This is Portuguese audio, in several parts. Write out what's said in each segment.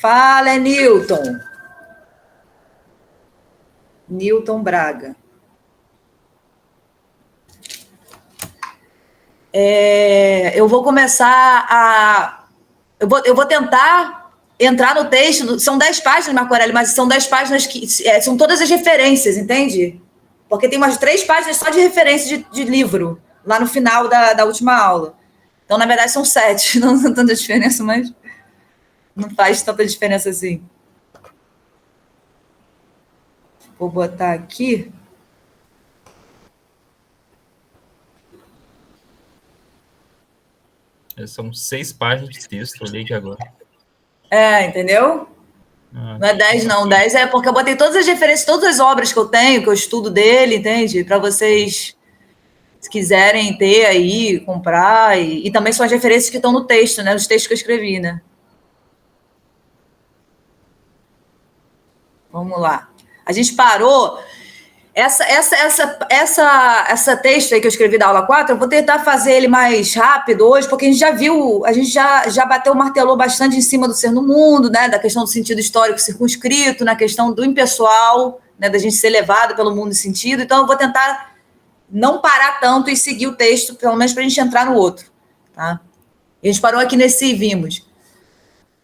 Fala, Newton. Newton Braga. Eu vou começar a... Eu vou tentar entrar no texto. São 10 páginas, Marco Aurélio, mas são 10 páginas que são todas as referências, entende? Porque tem umas 3 páginas só de referência de livro, lá no final da última aula. Então, na verdade, são 7. Não tem tanta diferença, mas não faz tanta diferença assim. Vou botar aqui. São 6 páginas de texto, eu olhei aqui agora. Entendeu? Não é 10, não. 10 é porque eu botei todas as referências, todas as obras que eu tenho, que eu estudo dele, entende? Para vocês, se quiserem ter aí, comprar. E também são as referências que estão no texto, né? Nos textos que eu escrevi, né? Vamos lá. A gente parou... Essa texto aí que eu escrevi da aula 4, eu vou tentar fazer ele mais rápido hoje, porque a gente já viu, a gente já bateu, martelou bastante em cima do ser no mundo, né, da questão do sentido histórico circunscrito, na questão do impessoal, né, da gente ser levado pelo mundo de sentido. Então, eu vou tentar não parar tanto e seguir o texto, pelo menos para a gente entrar no outro. Tá? E a gente parou aqui nesse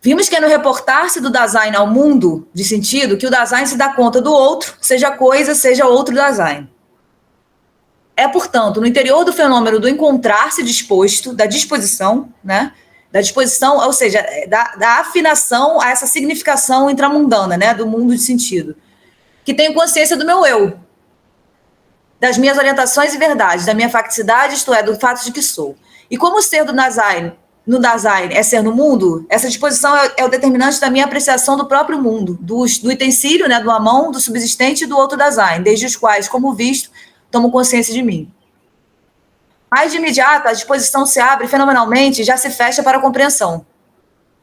Vimos que é no reportar-se do Dasein ao mundo de sentido que o Dasein se dá conta do outro, seja coisa, seja outro Dasein. É, portanto, no interior do fenômeno do encontrar-se disposto, da disposição, né? Da disposição, ou seja, da afinação a essa significação intramundana, né? Do mundo de sentido. Que tenho consciência do meu eu, das minhas orientações e verdades, da minha facticidade, isto é, do fato de que sou. E como o ser do Dasein no Dasein é ser no mundo, essa disposição é o determinante da minha apreciação do próprio mundo, do utensílio, né, do amão, do subsistente e do outro Dasein, desde os quais, como visto, tomo consciência de mim. Mais de imediato, a disposição se abre fenomenalmente e já se fecha para a compreensão.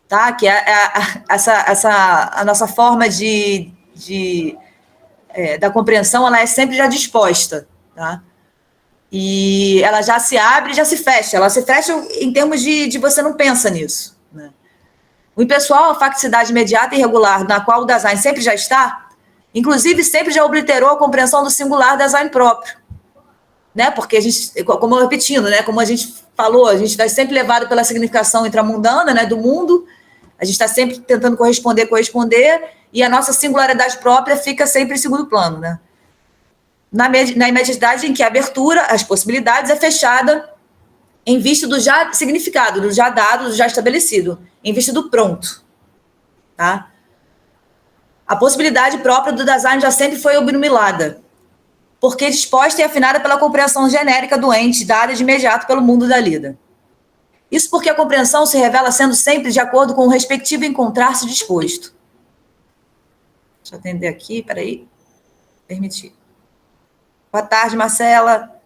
Tá? Que a nossa forma da compreensão, ela é sempre já disposta, tá? E ela já se abre e já se fecha. Ela se fecha em termos de você não pensa nisso. Né? O impessoal, a facticidade imediata e regular, na qual o Dasein sempre já está, inclusive sempre já obliterou a compreensão do singular Dasein próprio. Né? Porque a gente, como eu repetindo, né? Como a gente falou, a gente vai sempre levado pela significação intramundana, né? Do mundo, a gente está sempre tentando corresponder, e a nossa singularidade própria fica sempre em segundo plano, né? Na imediatidade em que a abertura, as possibilidades, é fechada em vista do já significado, do já dado, do já estabelecido, em vista do pronto. Tá? A possibilidade própria do Dasein já sempre foi obnubilada, porque disposta e afinada pela compreensão genérica do ente, dada de imediato pelo mundo da lida. Isso porque a compreensão se revela sendo sempre de acordo com o respectivo encontrar-se disposto. Deixa eu atender aqui, peraí. Permitir. Boa tarde, Marcela.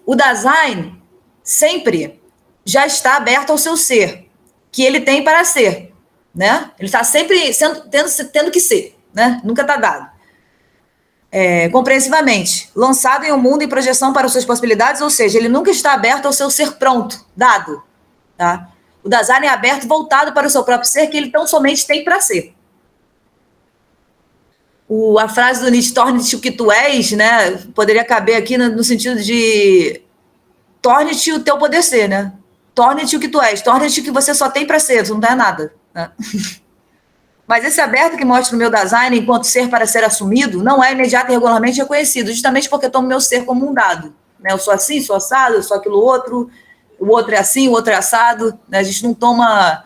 O Dasein sempre já está aberto ao seu ser, que ele tem para ser. Né? Ele está sempre tendo que ser, né? Nunca está dado. Compreensivamente, lançado em um mundo em projeção para suas possibilidades, ou seja, ele nunca está aberto ao seu ser pronto, dado. Tá? O Dasein é aberto, voltado para o seu próprio ser, que ele tão somente tem para ser. A frase do Nietzsche, torne-te o que tu és, né, poderia caber aqui no sentido de torne-te o teu poder ser, né? Torne-te o que tu és, torne-te o que você só tem para ser, tu não é nada. Né? Mas esse aberto que mostra o meu Dasein enquanto ser para ser assumido não é imediato e regularmente reconhecido, justamente porque eu tomo meu ser como um dado. Né? Eu sou assim, sou assado, eu sou aquilo outro, o outro é assim, o outro é assado. Né? A gente não toma...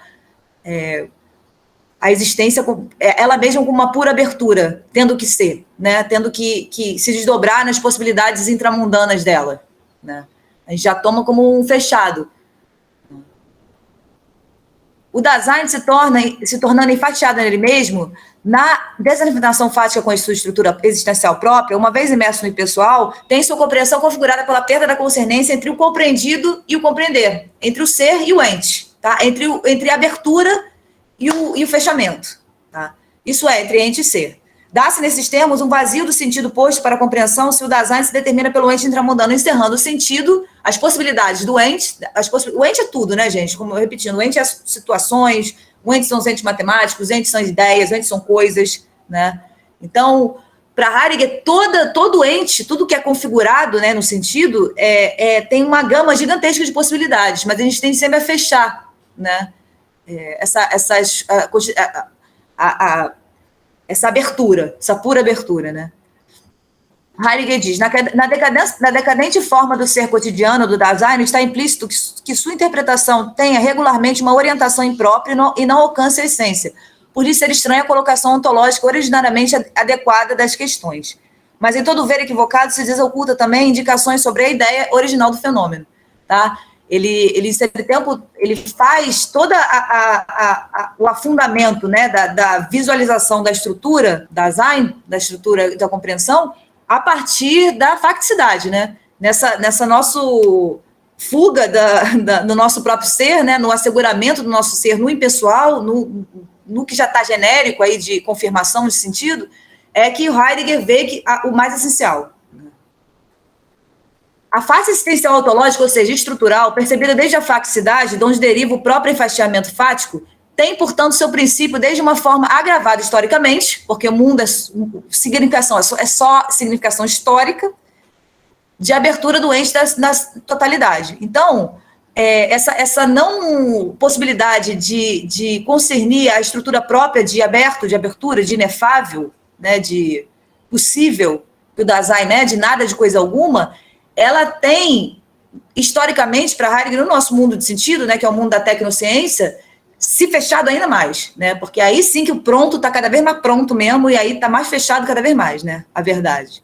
a existência, ela mesma como uma pura abertura, tendo que ser, né? Tendo que se desdobrar nas possibilidades intramundanas dela. Né? A gente já toma como um fechado. O Dasein se tornando enfatiado nele mesmo, na desafinação fática com a sua estrutura existencial própria, uma vez imerso no impessoal, tem sua compreensão configurada pela perda da concernência entre o compreendido e o compreender, entre o ser e o ente, tá? Entre a abertura e o fechamento. Tá? Isso é, entre ente e ser. Dá-se nesses termos um vazio do sentido posto para a compreensão se o Dasein se determina pelo ente intramundano, encerrando o sentido, as possibilidades do ente. O ente é tudo, né, gente? Como eu repetindo, o ente é situações, o ente são os entes matemáticos, os entes são ideias, os entes são coisas, né? Então, para Heidegger, todo ente, tudo que é configurado, né, no sentido, tem uma gama gigantesca de possibilidades, mas a gente tem sempre a fechar, né? Essa abertura, essa pura abertura, né? Heidegger diz, na decadente forma do ser cotidiano do Dasein, está implícito que sua interpretação tenha regularmente uma orientação imprópria e não alcance a essência, por lhe ser estranha a colocação ontológica originariamente adequada das questões. Mas em todo ver equivocado se desoculta também indicações sobre a ideia original do fenômeno. Tá? Ele sempre tempo, ele faz todo o afundamento, né, da visualização da estrutura da Dasein, da estrutura da compreensão, a partir da facticidade, né? Nessa nossa fuga do nosso próprio ser, né? No asseguramento do nosso ser no impessoal, no que já está genérico aí de confirmação de sentido, é que o Heidegger vê que o mais essencial. A face existencial ontológica, ou seja, estrutural, percebida desde a facticidade, de onde deriva o próprio enfastiamento fático, tem, portanto, seu princípio desde uma forma agravada historicamente, porque o mundo é só significação histórica, de abertura do ente da totalidade. Então, essa não possibilidade de concernir a estrutura própria de aberto, de abertura, de inefável, né, de possível, do Dasein, né, de nada, de coisa alguma, ela tem, historicamente, para Heidegger, no nosso mundo de sentido, né, que é o mundo da tecnociência, se fechado ainda mais, né? Porque aí sim que o pronto está cada vez mais pronto mesmo, e aí está mais fechado cada vez mais, né? A verdade.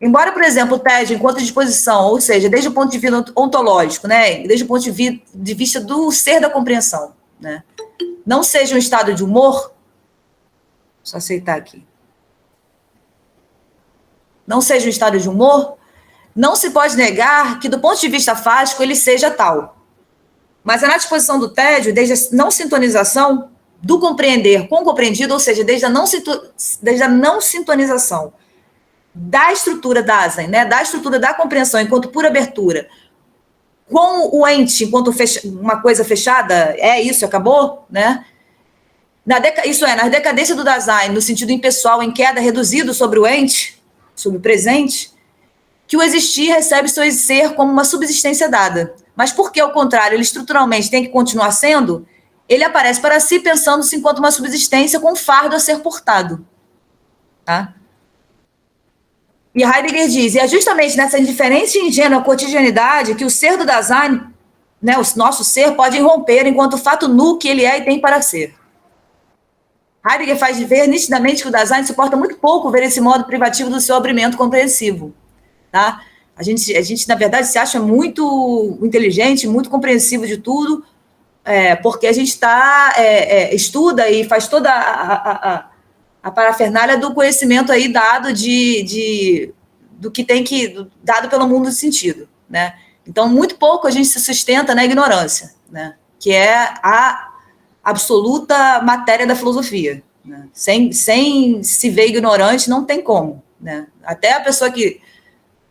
Embora, por exemplo, o TED, enquanto disposição, ou seja, desde o ponto de vista ontológico, né? Desde o ponto de vista do ser da compreensão, né? Não seja um estado de humor, só aceitar aqui. Não seja um estado de humor, não se pode negar que, do ponto de vista fático, ele seja tal. Mas é na disposição do tédio, desde a não sintonização, do compreender com o compreendido, ou seja, desde a não sintonização da estrutura Dasein, né, da estrutura da compreensão enquanto pura abertura, com o ente enquanto uma coisa fechada, isso, acabou, né? Na decadência do Dasein, no sentido impessoal, em queda, reduzido sobre o ente, sobre o presente, que o existir recebe seu ser como uma subsistência dada. Mas porque, ao contrário, ele estruturalmente tem que continuar sendo, ele aparece para si pensando-se enquanto uma subsistência com um fardo a ser portado. Tá? E Heidegger diz, e é justamente nessa indiferente e ingênua cotidianidade que o ser do Dasein, né, o nosso ser, pode irromper enquanto fato nu que ele é e tem para ser. Heidegger faz ver nitidamente que o Dasein suporta muito pouco ver esse modo privativo do seu abrimento compreensivo. Tá? A gente, na verdade, se acha muito inteligente, muito compreensivo de tudo, porque a gente estuda e faz toda a parafernália do conhecimento aí dado do que tem dado pelo mundo de sentido, né? Então, muito pouco a gente se sustenta na ignorância, né? Que é a absoluta matéria da filosofia, né? Sem se ver ignorante, não tem como, né? Até a pessoa que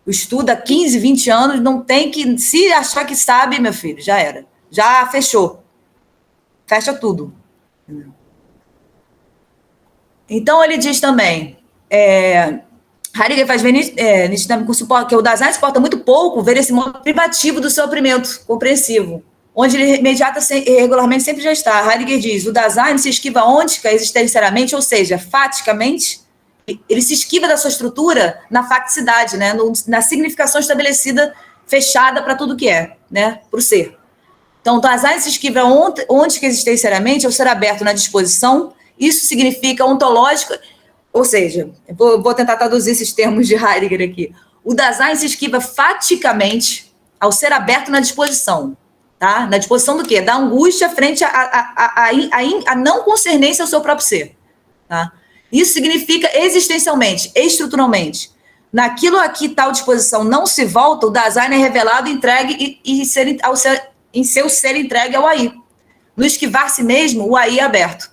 estuda 15, 20 anos, não tem que... Se achar que sabe, meu filho, já era. Já fechou. Fecha tudo. Então, ele diz também... Heidegger faz ver nitidamente que o Dasein suporta muito pouco ver esse modo privativo do seu oprimento compreensivo, onde ele imediata regularmente sempre já está. Heidegger diz, o Dasein se esquiva ôntica existencialmente, ou seja, faticamente, ele se esquiva da sua estrutura na facticidade, né? Na significação estabelecida, fechada para tudo que é, né? Para o ser. Então, o Dasein se esquiva ôntica existencialmente, ao ser aberto na disposição, isso significa ontológica, ou seja, vou tentar traduzir esses termos de Heidegger aqui. O Dasein se esquiva faticamente ao ser aberto na disposição. Tá? Na disposição do quê? Da angústia frente à não concernência ao seu próprio ser. Tá? Isso significa existencialmente, estruturalmente. Naquilo a que tal disposição não se volta, o Dasein é revelado, entregue em seu ser entregue ao aí. No esquivar-se mesmo, o aí é aberto.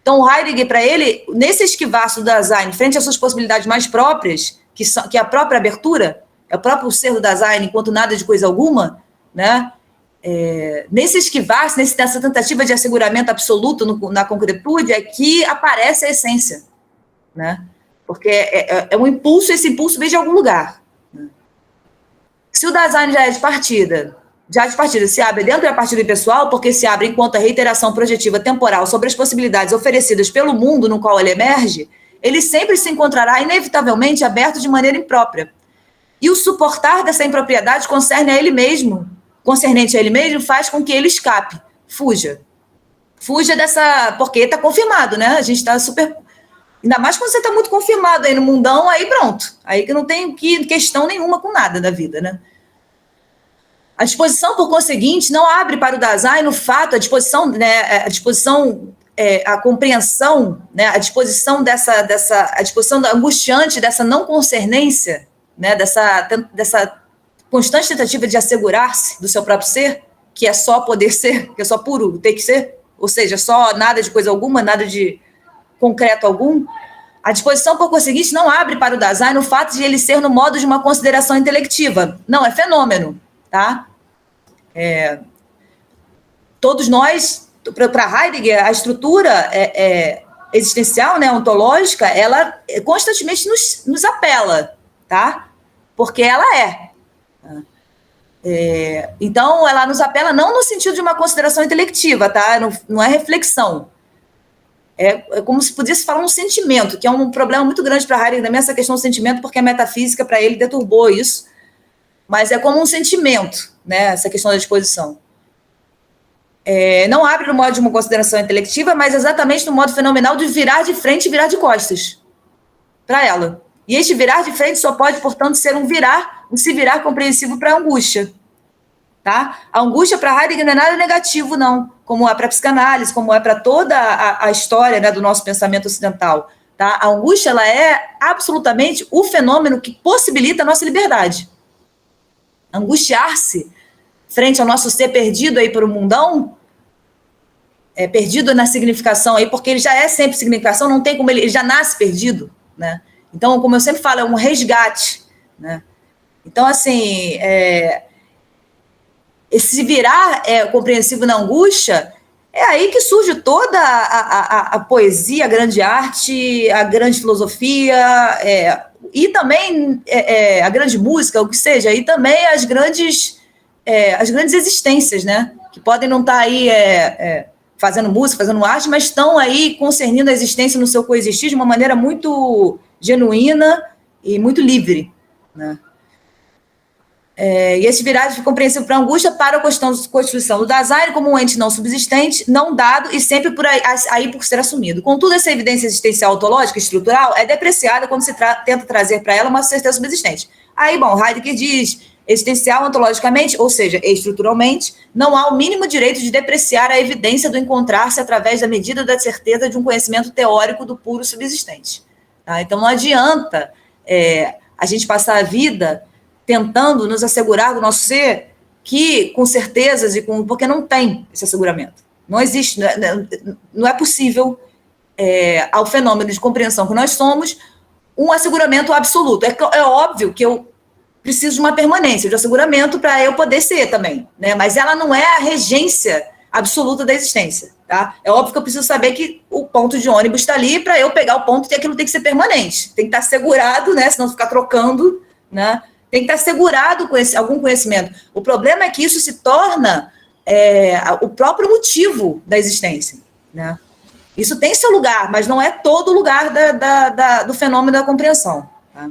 Então, o Heidegger, para ele, nesse esquivaço do Dasein, frente às suas possibilidades mais próprias, que é a própria abertura, é o próprio ser do Dasein, enquanto nada de coisa alguma, né? Nesse esquivar-se, nessa tentativa de asseguramento absoluto na concretude, é que aparece a essência, né? Porque é um impulso, esse impulso vem de algum lugar. Né? Se o Dasein já de partida se abre dentro da partida impessoal, porque se abre enquanto a reiteração projetiva temporal sobre as possibilidades oferecidas pelo mundo no qual ele emerge, ele sempre se encontrará inevitavelmente aberto de maneira imprópria. E o suportar dessa impropriedade concernente a ele mesmo, faz com que ele escape, fuja dessa, porque está confirmado, né? A gente está super, ainda mais quando você está muito confirmado aí no mundão, aí pronto, aí que não tem questão nenhuma com nada da vida, né? A disposição, por conseguinte, não abre para o Dasein no fato, a disposição, né, a compreensão, né, a disposição a disposição angustiante dessa não concernência, né, dessa constante tentativa de assegurar-se do seu próprio ser, que é só poder ser, que é só puro ter que ser, ou seja, só nada de coisa alguma, nada de concreto algum. A disposição, por conseguinte, não abre para o Dasein no fato de ele ser no modo de uma consideração intelectiva. Não, é fenômeno. Tá? Todos nós, para Heidegger, a estrutura existencial, né, ontológica, ela constantemente nos apela, tá? Porque ela então, ela nos apela não no sentido de uma consideração intelectiva, tá? Não é reflexão. É como se pudesse falar um sentimento, que é um problema muito grande para Heidegger também, essa questão do sentimento, porque a metafísica, para ele, deturbou isso. Mas é como um sentimento, né, essa questão da disposição. Não abre no modo de uma consideração intelectiva, mas exatamente no modo fenomenal de virar de frente e virar de costas para ela. E este virar de frente só pode, portanto, ser um se virar compreensivo para a angústia. Tá? A angústia para Heidegger não é nada negativo, não, como é para a psicanálise, como é para toda a história, né, do nosso pensamento ocidental. Tá? A angústia ela é absolutamente o fenômeno que possibilita a nossa liberdade. Angustiar-se frente ao nosso ser perdido aí para o mundão, perdido na significação aí, porque ele já é sempre significação, não tem como ele já nasce perdido, né? Então, como eu sempre falo, é um resgate, né? Então, assim, esse virar compreensivo na angústia, é aí que surge toda a poesia, a grande arte, a grande filosofia, e também a grande música, o que seja, e também as grandes existências, né? Que podem não estar aí fazendo música, fazendo arte, mas estão aí concernindo a existência no seu coexistir de uma maneira muito genuína e muito livre, né? E esse virar de compreensível para a angústia para a constituição do Dasein como um ente não subsistente, não dado e sempre aí por ser assumido. Contudo, essa evidência existencial ontológica estrutural é depreciada quando se tenta trazer para ela uma certeza subsistente. Aí, bom, Heidegger diz, existencial ontologicamente, ou seja, estruturalmente, não há o mínimo direito de depreciar a evidência do encontrar-se através da medida da certeza de um conhecimento teórico do puro subsistente. Tá? Então, não adianta a gente passar a vida tentando nos assegurar do nosso ser, que com certezas porque não tem esse asseguramento. Não existe, não é possível ao fenômeno de compreensão que nós somos um asseguramento absoluto. É óbvio que eu preciso de uma permanência, de asseguramento para eu poder ser também, né? Mas ela não é a regência absoluta da existência, tá? É óbvio que eu preciso saber que o ponto de ônibus está ali, para eu pegar o ponto, aquilo tem que ser permanente, tem que estar segurado, né? Senão ficar trocando, né? Tem que estar segurado com algum conhecimento. O problema é que isso se torna o próprio motivo da existência, né? Isso tem seu lugar, mas não é todo lugar do fenômeno da compreensão. Tá?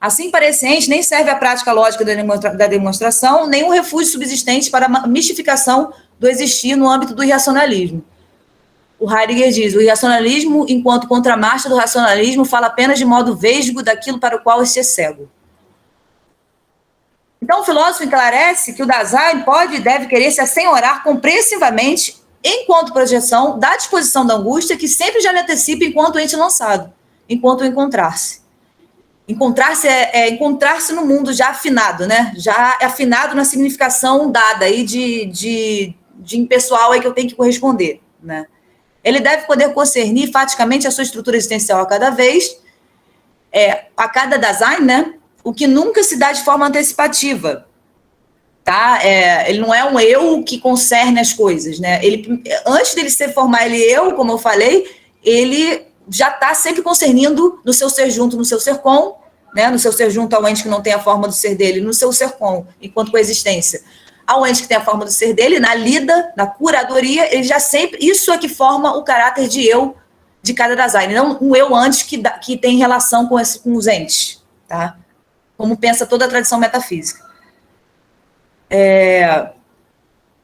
Assim, para a ciência, nem serve a prática lógica da demonstração, nem um refúgio subsistente para a mistificação do existir no âmbito do irracionalismo. O Heidegger diz, o irracionalismo, enquanto contramarcha do racionalismo, fala apenas de modo vesgo daquilo para o qual este é cego. Então, o filósofo esclarece que o Dasein pode e deve querer se assenhorar compreensivamente, enquanto projeção, da disposição da angústia, que sempre já lhe antecipa enquanto ente lançado, enquanto encontrar-se. Encontrar-se é encontrar-se no mundo já afinado, né? Já afinado na significação dada aí de impessoal aí que eu tenho que corresponder, né? ele deve poder concernir faticamente a sua estrutura existencial a cada vez, a cada Dasein, né? O que nunca se dá de forma antecipativa. Tá? Ele não é um eu que concerne as coisas, né? Antes dele se formar ele eu, como eu falei, ele já está sempre concernindo no seu ser junto, no seu ser com, né? No seu ser junto ao ente que não tem a forma do ser dele, no seu ser com, enquanto coexistência, ao ente que tem a forma do ser dele, na lida, na curadoria, ele já sempre... Isso é que forma o caráter de eu de cada Dasein, não um eu antes que tem relação com os entes, tá? Como pensa toda a tradição metafísica.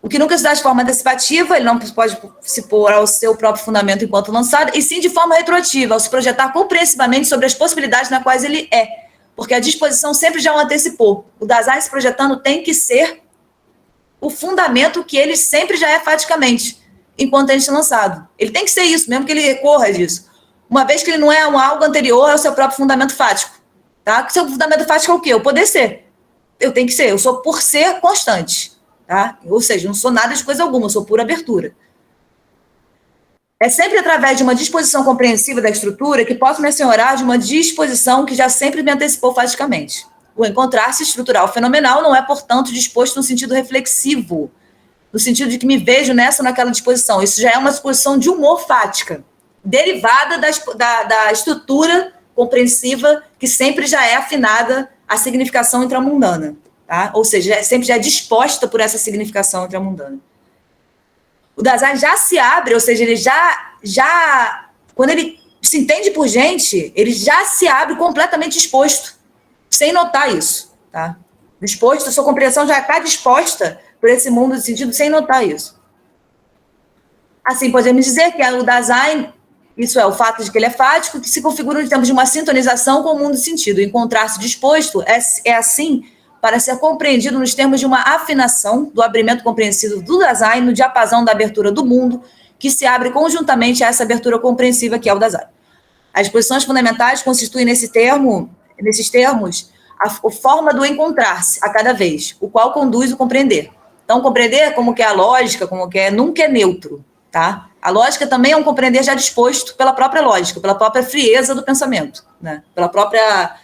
O que nunca se dá de forma antecipativa, ele não pode se pôr ao seu próprio fundamento enquanto lançado, e sim de forma retroativa, ao se projetar compreensivamente sobre as possibilidades na quais ele é, porque a disposição sempre já o antecipou. O Dasein se projetando tem que ser o fundamento que ele sempre já é faticamente, enquanto ente lançado. Ele tem que ser isso, mesmo que ele recorra disso. Uma vez que ele não é algo anterior ao seu próprio fundamento fático. Tá? O seu fundamento fático é o quê? O poder ser. Eu tenho que ser, eu sou por ser constante, tá? Ou seja, não sou nada de coisa alguma, eu sou pura abertura. É sempre através de uma disposição compreensiva da estrutura que posso me assenhorar de uma disposição que já sempre me antecipou faticamente. O encontrar-se estrutural fenomenal não é, portanto, disposto no sentido reflexivo, no sentido de que me vejo nessa ou naquela disposição. Isso já é uma disposição de humor fática, derivada da estrutura compreensiva que sempre já é afinada à significação intramundana, tá? Ou seja, sempre já é disposta por essa significação intramundana. O Dasein já se abre, ou seja, ele já quando ele se entende por gente, ele já se abre completamente disposto, sem notar isso, tá? Disposto, a sua compreensão já está disposta por esse mundo de sentido, sem notar isso. Assim, podemos dizer que o Dasein, isso é o fato de que ele é fático, que se configura em termos de uma sintonização com o mundo de sentido. Encontrar-se disposto é assim para ser compreendido nos termos de uma afinação do abrimento compreensivo do Dasein no diapasão da abertura do mundo, que se abre conjuntamente a essa abertura compreensiva que é o Dasein. As posições fundamentais constituem nesses termos a forma do encontrar-se a cada vez, o qual conduz o compreender. Então, compreender como que é a lógica, como que nunca é neutro, tá? A lógica também é um compreender já disposto pela própria lógica, pela própria frieza do pensamento, né? Pela própria...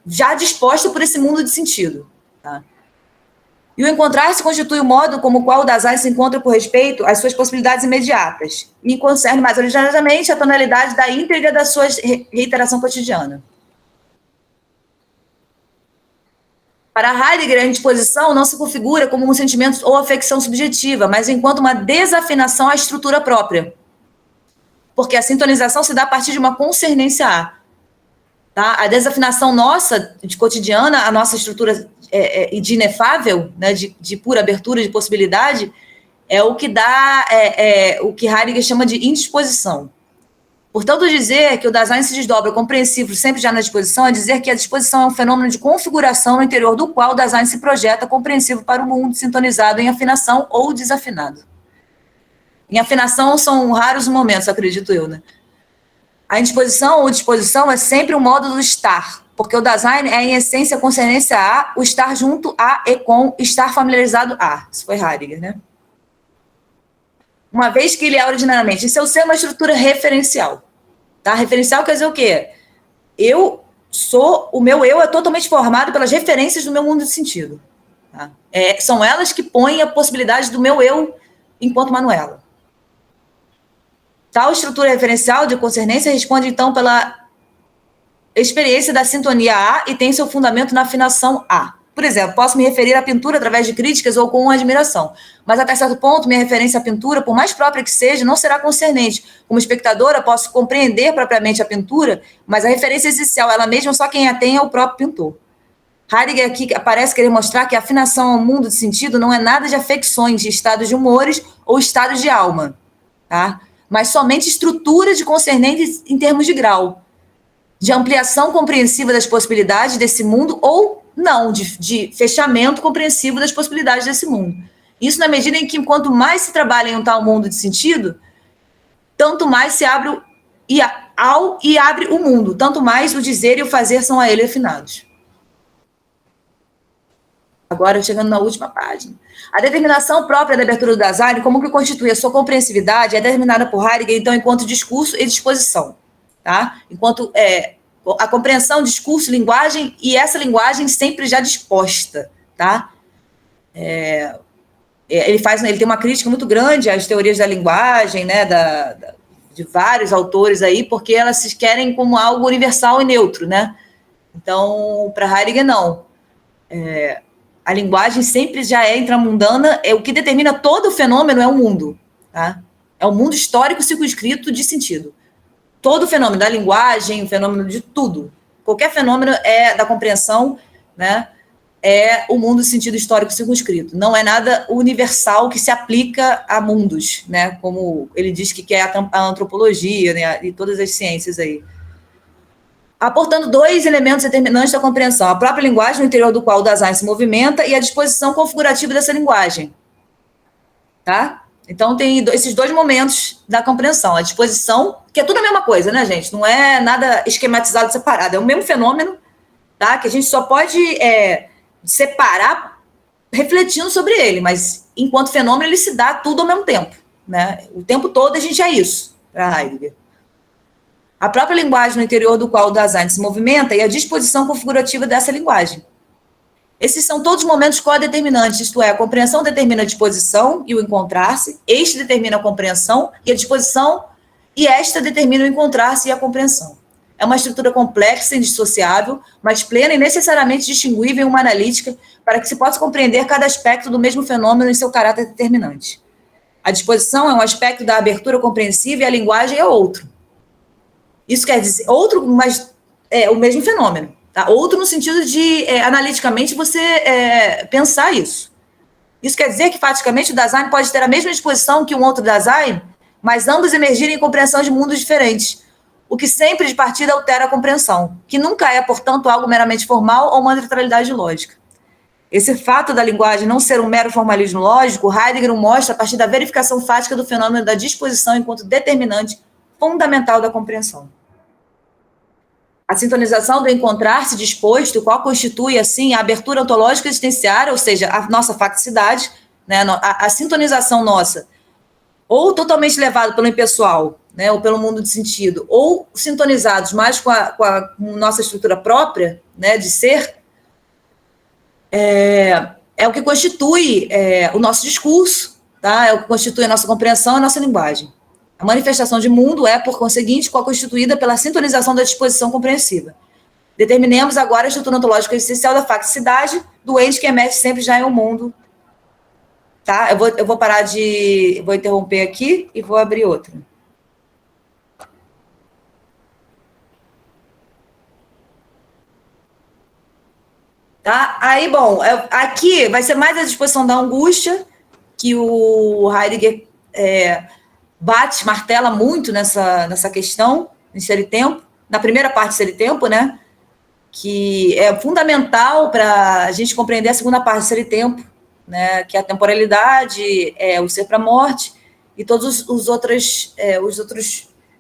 já disposta por esse mundo de sentido, tá? E o encontrar-se constitui o modo como o qual o Dasein se encontra com respeito às suas possibilidades imediatas e concerne mais originariamente a tonalidade da íntegra da sua reiteração cotidiana. Para Heidegger, a indisposição não se configura como um sentimento ou afecção subjetiva, mas enquanto uma desafinação à estrutura própria. Porque a sintonização se dá a partir de uma concernência a. Tá? A desafinação nossa, de cotidiana, a nossa estrutura de inefável, né, de pura abertura, de possibilidade, é o que dá o que Heidegger chama de indisposição. Portanto, dizer que o Dasein se desdobra compreensivo sempre já na disposição é dizer que a disposição é um fenômeno de configuração no interior do qual o Dasein se projeta compreensivo para o mundo, sintonizado em afinação ou desafinado. Em afinação são raros momentos, acredito eu, né? A indisposição ou disposição é sempre um modo do estar, porque o Dasein é, em essência, a concernência a, o estar junto a e com, estar familiarizado a. Isso foi Heidegger, né? Uma vez que ele é originariamente, em seu ser, uma estrutura referencial. Tá? Referencial quer dizer o quê? O meu eu é totalmente formado pelas referências do meu mundo de sentido. Tá? São elas que põem a possibilidade do meu eu enquanto Manuela. Tal estrutura referencial de concernência responde, então, pela experiência da sintonia A e tem seu fundamento na afinação A. Por exemplo, posso me referir à pintura através de críticas ou com admiração, mas até certo ponto minha referência à pintura, por mais própria que seja, não será concernente. Como espectadora, posso compreender propriamente a pintura, mas a referência essencial, ela mesma, só quem a tem é o próprio pintor. Heidegger aqui parece querer mostrar que a afinação ao mundo de sentido não é nada de afecções, de estados de humores ou estados de alma, tá? Mas somente estruturas de concernentes em termos de grau, de ampliação compreensiva das possibilidades desse mundo ou não, de fechamento compreensivo das possibilidades desse mundo. Isso na medida em que, quanto mais se trabalha em um tal mundo de sentido, tanto mais se abre e abre o mundo, tanto mais o dizer e o fazer são a ele afinados. Agora, chegando na última página. A determinação própria da abertura do Dasein, como que constitui a sua compreensividade, é determinada por Heidegger, então, enquanto discurso e disposição. Tá? Enquanto a compreensão, discurso, linguagem, e essa linguagem sempre já disposta. Tá? Ele tem uma crítica muito grande às teorias da linguagem, né, de vários autores aí, porque elas se querem como algo universal e neutro, né? Então, para Heidegger, não. A linguagem sempre já é intramundana, o que determina todo o fenômeno é o mundo, tá? É o mundo histórico circunscrito de sentido. Todo o fenômeno da linguagem, o fenômeno de tudo, qualquer fenômeno da compreensão, né, é o mundo sentido histórico circunscrito. Não é nada universal que se aplica a mundos, né, como ele diz que é a antropologia, né, e todas as ciências aí. Aportando dois elementos determinantes da compreensão: a própria linguagem, no interior do qual o Dasein se movimenta, e a disposição configurativa dessa linguagem. Tá? Então, tem esses dois momentos da compreensão. A disposição, que é tudo a mesma coisa, né, gente? Não é nada esquematizado, separado. É o mesmo fenômeno, tá? Que a gente só pode separar refletindo sobre ele, mas, enquanto fenômeno, ele se dá tudo ao mesmo tempo. Né? O tempo todo a gente é isso, para Heidegger. A própria linguagem no interior do qual o Dasein se movimenta e a disposição configurativa dessa linguagem. Esses são todos momentos codeterminantes, isto é, a compreensão determina a disposição e o encontrar-se, este determina a compreensão e a disposição, e esta determina o encontrar-se e a compreensão. É uma estrutura complexa e indissociável, mas plena e necessariamente distinguível em uma analítica para que se possa compreender cada aspecto do mesmo fenômeno em seu caráter determinante. A disposição é um aspecto da abertura compreensiva e a linguagem é outro. Isso quer dizer, outro, mas o mesmo fenômeno. Tá? Outro no sentido de, analiticamente, você pensar isso. Isso quer dizer que, faticamente, o Dasein pode ter a mesma disposição que um outro Dasein, mas ambos emergirem em compreensão de mundos diferentes, o que sempre, de partida, altera a compreensão, que nunca é, portanto, algo meramente formal ou uma neutralidade lógica. Esse fato da linguagem não ser um mero formalismo lógico, Heidegger o mostra a partir da verificação fática do fenômeno da disposição enquanto determinante fundamental da compreensão. A sintonização do encontrar-se disposto, qual constitui, assim, a abertura ontológica existenciária, ou seja, a nossa facticidade, né, a sintonização nossa, ou totalmente levado pelo impessoal, né, ou pelo mundo de sentido, ou sintonizados mais com a nossa estrutura própria, né, de ser, é o que constitui o nosso discurso, tá? É o que constitui a nossa compreensão e a nossa linguagem. A manifestação de mundo é, por conseguinte, constituída pela sintonização da disposição compreensiva. Determinemos agora a estrutura ontológica essencial da facticidade do ente que emerge sempre já em um mundo. Tá? Eu vou parar de... Vou interromper aqui e vou abrir outra. Tá? Aí, bom, aqui vai ser mais a disposição da angústia, que o Heidegger martela muito nessa questão, em Ser e Tempo, na primeira parte de Ser e Tempo, né? Que é fundamental para a gente compreender a segunda parte de Ser e Tempo, né? Que é a temporalidade, o ser para a morte, e todos os outros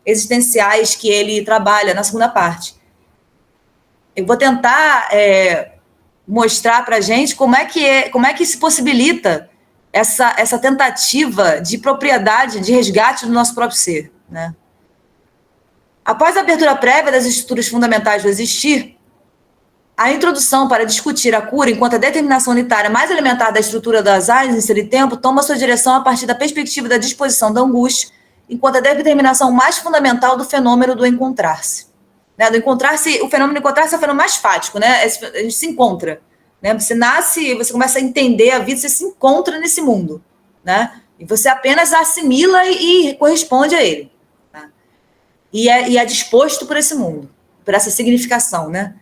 existenciais que ele trabalha na segunda parte. Eu vou tentar mostrar para a gente como é que se possibilita essa tentativa de propriedade, de resgate do nosso próprio ser. Né? Após a abertura prévia das estruturas fundamentais do existir, a introdução para discutir a cura enquanto a determinação unitária mais elementar da estrutura das áreas em Ser e Tempo toma sua direção a partir da perspectiva da disposição da angústia, enquanto a determinação mais fundamental do fenômeno do encontrar-se. Né? Do encontrar-se, o fenômeno do encontrar-se é o fenômeno mais fático, né? A gente se encontra. Né? Você nasce, você começa a entender a vida, você se encontra nesse mundo, né? E você apenas assimila e corresponde a ele, tá? E é disposto por esse mundo, por essa significação, né?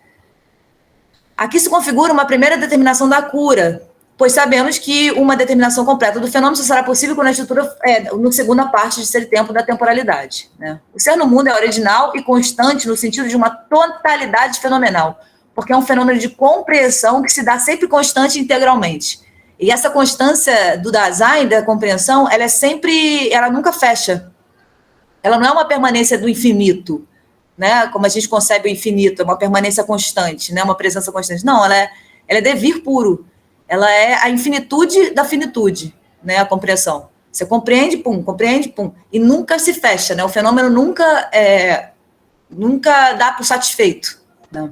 Aqui se configura uma primeira determinação da cura, pois sabemos que uma determinação completa do fenômeno só será possível quando a estrutura na segunda parte de Ser e Tempo da temporalidade, né? O ser no mundo é original e constante no sentido de uma totalidade fenomenal, porque é um fenômeno de compreensão que se dá sempre constante integralmente. E essa constância do Dasein, da compreensão, ela nunca fecha. Ela não é uma permanência do infinito, né? Como a gente concebe o infinito, é uma permanência constante, né? Uma presença constante. Não, ela é devir puro. Ela é a infinitude da finitude, né? A compreensão. Você compreende, pum, e nunca se fecha, né? O fenômeno nunca dá por satisfeito, né?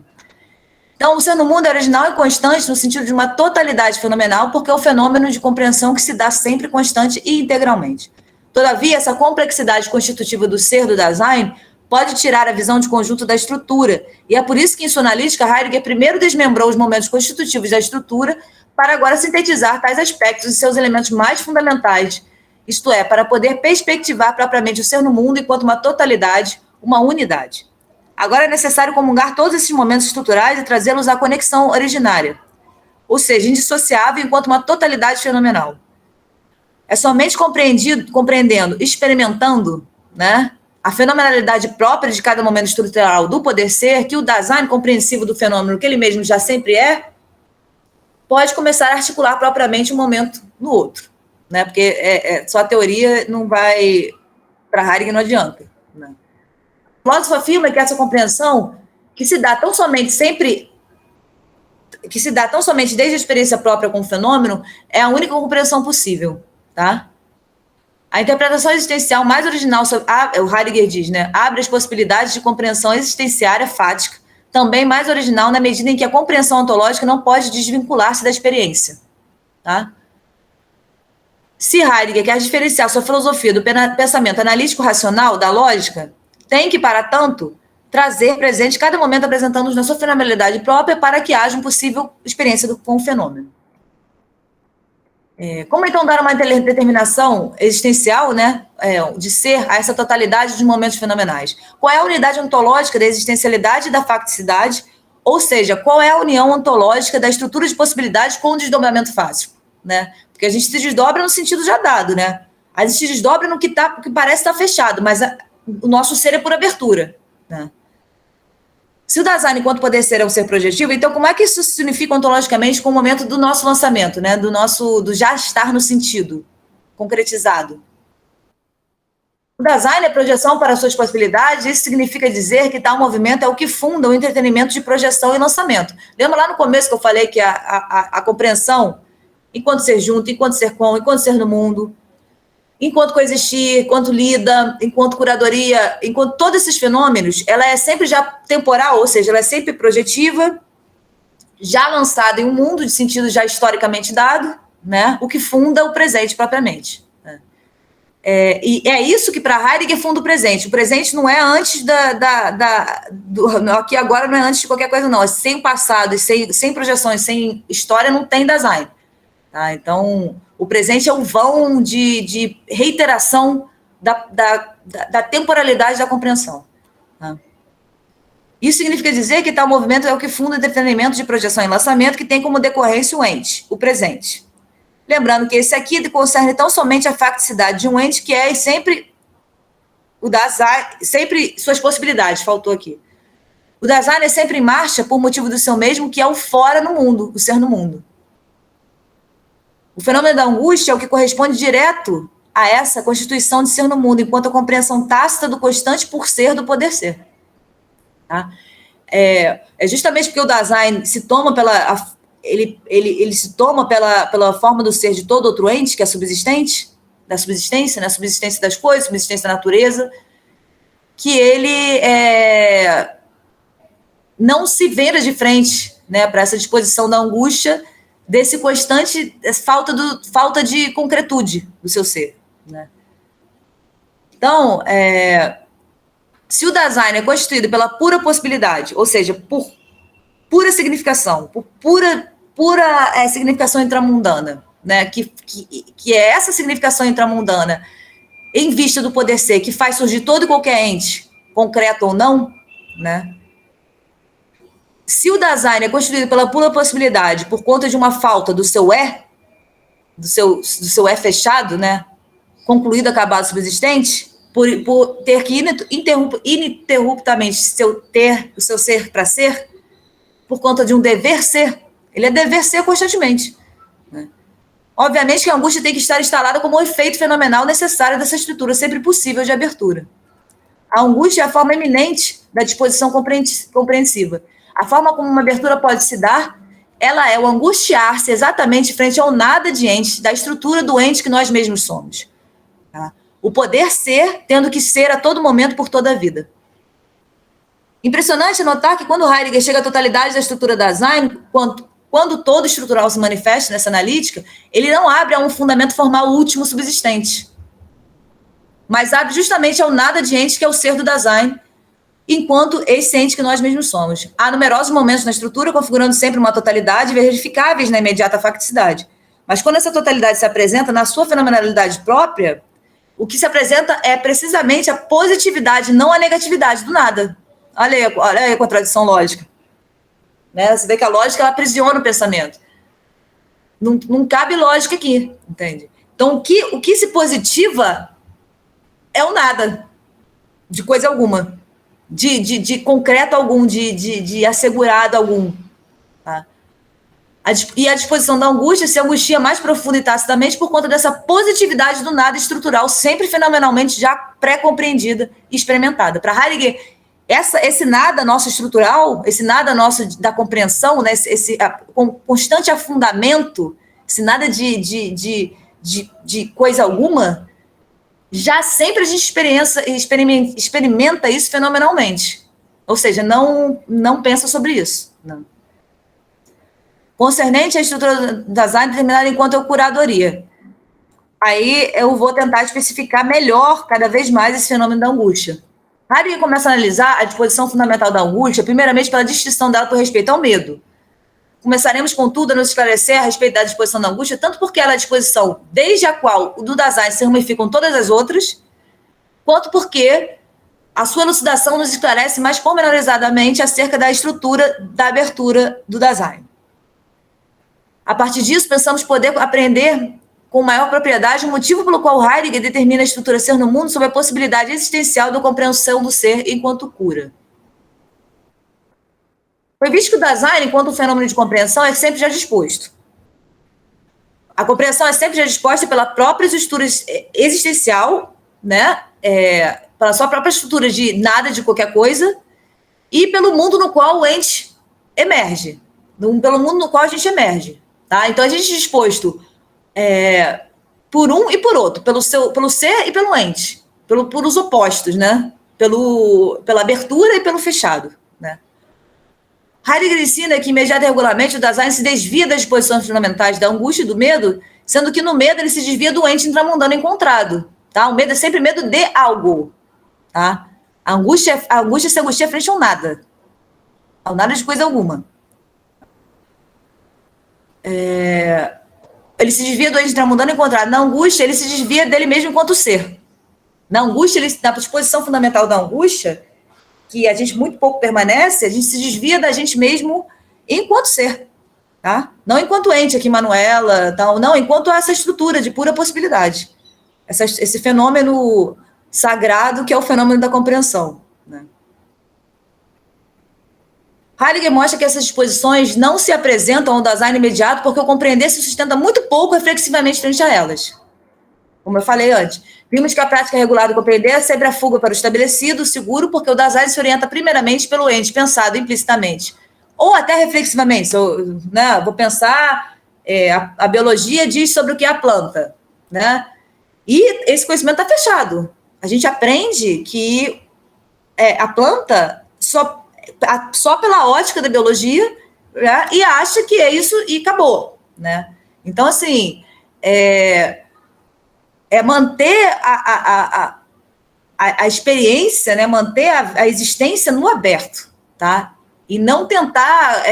Então, o ser no mundo é original e constante no sentido de uma totalidade fenomenal, porque é o fenômeno de compreensão que se dá sempre constante e integralmente. Todavia, essa complexidade constitutiva do ser do Dasein pode tirar a visão de conjunto da estrutura, e é por isso que em sua analítica, Heidegger primeiro desmembrou os momentos constitutivos da estrutura para agora sintetizar tais aspectos em seus elementos mais fundamentais, isto é, para poder perspectivar propriamente o ser no mundo enquanto uma totalidade, uma unidade. Agora é necessário comungar todos esses momentos estruturais e trazê-los à conexão originária, ou seja, indissociável enquanto uma totalidade fenomenal. É somente compreendendo, experimentando, né, a fenomenalidade própria de cada momento estrutural do poder ser, que o Dasein compreensivo do fenômeno que ele mesmo já sempre é, pode começar a articular propriamente um momento no outro, né, porque só a teoria não vai, para Heidegger não adianta, né. O filósofo afirma que essa compreensão, que se dá tão somente desde a experiência própria com o fenômeno, é a única compreensão possível, tá? A interpretação existencial mais original, o Heidegger diz, né, abre as possibilidades de compreensão existenciária fática, também mais original na medida em que a compreensão ontológica não pode desvincular-se da experiência, tá? Se Heidegger quer diferenciar sua filosofia do pensamento analítico-racional, da lógica, tem que, para tanto, trazer presente cada momento apresentando-nos na sua fenomenalidade própria para que haja uma possível experiência com o fenômeno. Como, então, dar uma determinação existencial, né, de ser a essa totalidade de momentos fenomenais? Qual é a unidade ontológica da existencialidade e da facticidade, ou seja, qual é a união ontológica da estrutura de possibilidades com o desdobramento fácil, né? Porque a gente se desdobra no sentido já dado, né? A gente se desdobra no que parece estar fechado, mas o nosso ser é por abertura, né? Se o Dasein, enquanto poder ser, é um ser projetivo, então como é que isso se significa ontologicamente com o momento do nosso lançamento, né? Do já estar no sentido concretizado? O Dasein é projeção para suas possibilidades, isso significa dizer que tal movimento é o que funda o entretenimento de projeção e lançamento. Lembra lá no começo que eu falei que a compreensão, enquanto ser junto, enquanto ser com, enquanto ser no mundo, enquanto coexistir, enquanto lida, enquanto curadoria, enquanto todos esses fenômenos, ela é sempre já temporal, ou seja, ela é sempre projetiva, já lançada em um mundo de sentido já historicamente dado, né, o que funda o presente propriamente. Né. E é isso que para Heidegger funda o presente. O presente não é antes aqui agora não é antes de qualquer coisa, não. Sem passado e sem projeções, sem história, não tem Dasein. Tá? Então, o presente é um vão de reiteração da temporalidade da compreensão. Tá? Isso significa dizer que tal movimento é o que funda o entretenimento de projeção e lançamento que tem como decorrência o ente, o presente. Lembrando que esse aqui concerne tão somente a facticidade de um ente que é sempre o Dasein, sempre suas possibilidades, faltou aqui. O Dasein é sempre em marcha por motivo do seu mesmo, que é o fora no mundo, o ser no mundo. O fenômeno da angústia é o que corresponde direto a essa constituição de ser no mundo, enquanto a compreensão tácita do constante por ser do poder ser. Tá? É justamente porque o Dasein se toma ele se toma pela forma do ser de todo outro ente, que é subsistente, da subsistência, né? A subsistência das coisas, subsistência da natureza, que ele não se vira de frente, né, para essa disposição da angústia, desse constante falta de concretude do seu ser. Né? Então, se o Dasein é constituído pela pura possibilidade, ou seja, por pura significação, por pura significação intramundana, né? que é essa significação intramundana em vista do poder ser, que faz surgir todo e qualquer ente, concreto ou não, né? Se o Dasein é constituído pela pura possibilidade por conta de uma falta do seu do seu fechado, né? Concluído, acabado, subsistente, por ter que ininterruptamente o seu ser para ser, por conta de um dever ser, ele é dever ser constantemente. Né? Obviamente que a angústia tem que estar instalada como um efeito fenomenal necessário dessa estrutura sempre possível de abertura. A angústia é a forma eminente da disposição compreensiva. A forma como uma abertura pode se dar ela é o angustiar-se exatamente frente ao nada de ente, da estrutura do ente que nós mesmos somos. Tá? O poder ser, tendo que ser a todo momento por toda a vida. Impressionante notar que quando Heidegger chega à totalidade da estrutura da Dasein, quando todo estrutural se manifesta nessa analítica, ele não abre a um fundamento formal último subsistente, mas abre justamente ao nada de ente, que é o ser do Dasein, enquanto esse ente que nós mesmos somos. Há numerosos momentos na estrutura, configurando sempre uma totalidade verificáveis na imediata facticidade. Mas quando essa totalidade se apresenta na sua fenomenalidade própria, o que se apresenta é precisamente a positividade, não a negatividade do nada. Olha aí a contradição lógica. Né? Você vê que a lógica ela aprisiona o pensamento. Não cabe lógica aqui, entende? Então, o que se positiva é o nada, de coisa alguma, de concreto algum, de assegurado algum. Tá? E a disposição da angústia se angustia mais profunda e tacitamente por conta dessa positividade do nada estrutural, sempre fenomenalmente já pré-compreendida e experimentada. Para Heidegger, esse nada nosso estrutural, esse nada nosso da compreensão, né, esse constante afundamento, esse nada de coisa alguma, já sempre a gente experimenta isso fenomenalmente. Ou seja, não pensa sobre isso. Não. Concernente à estrutura da Dasein determinada enquanto curadoria. Aí eu vou tentar especificar melhor, cada vez mais, esse fenômeno da angústia. Heidegger começa a analisar a disposição fundamental da angústia, primeiramente pela distinção dela por respeito ao medo. Começaremos, contudo, a nos esclarecer a respeito da disposição da angústia, tanto porque ela é a disposição desde a qual o do Dasein se ramificam todas as outras, quanto porque a sua elucidação nos esclarece mais pormenorizadamente acerca da estrutura da abertura do Dasein. A partir disso, pensamos poder aprender com maior propriedade o motivo pelo qual Heidegger determina a estrutura ser no mundo sob a possibilidade existencial da compreensão do ser enquanto cura. Foi visto que o Dasein, enquanto um fenômeno de compreensão, é sempre já disposto. A compreensão é sempre já disposta pela própria estrutura existencial, né? Pela sua própria estrutura de nada, de qualquer coisa, e pelo mundo no qual o ente emerge, pelo mundo no qual a gente emerge. Tá? Então, a gente é disposto por um e por outro, pelo ser e pelo ente, por os opostos, né? Pela abertura e pelo fechado. Né? Heidegger ensina que, imediato e regularmente, o Dasein se desvia das disposições fundamentais da angústia e do medo, sendo que no medo ele se desvia do ente intramundano encontrado. Tá? O medo é sempre medo de algo. Tá? A angústia se angustia frente ao nada. Ao nada de coisa alguma. Ele se desvia do ente intramundano encontrado. Na angústia, ele se desvia dele mesmo enquanto ser. Na angústia, na disposição fundamental da angústia, que a gente muito pouco permanece, a gente se desvia da gente mesmo enquanto ser. Tá? Não enquanto ente aqui, Manuela, tal, não, enquanto essa estrutura de pura possibilidade. Esse fenômeno sagrado que é o fenômeno da compreensão. Né? Heidegger mostra que essas disposições não se apresentam ao Dasein imediato porque o compreender se sustenta muito pouco reflexivamente frente a elas. Como eu falei antes, vimos que a prática regular do compreender é sempre a fuga para o estabelecido, seguro, porque o Dasein se orienta primeiramente pelo ente, pensado implicitamente, ou até reflexivamente. Vou pensar, a biologia diz sobre o que é a planta, né? E esse conhecimento está fechado. A gente aprende que a planta só pela ótica da biologia, né, e acha que é isso e acabou. Né? Então, assim, manter a experiência, né, manter a existência no aberto, tá? E não tentar,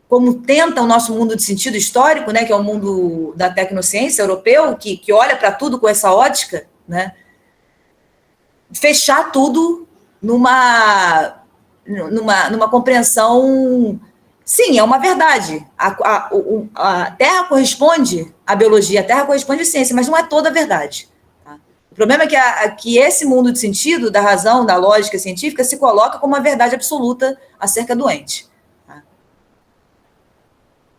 como tenta o nosso mundo de sentido histórico, né, que é o mundo da tecnociência europeu, que olha para tudo com essa ótica, né, fechar tudo numa compreensão. Sim, é uma verdade. A Terra corresponde à biologia, a Terra corresponde à ciência, mas não é toda a verdade. Tá? O problema é que esse mundo de sentido, da razão, da lógica científica, se coloca como uma verdade absoluta acerca do ente. Tá?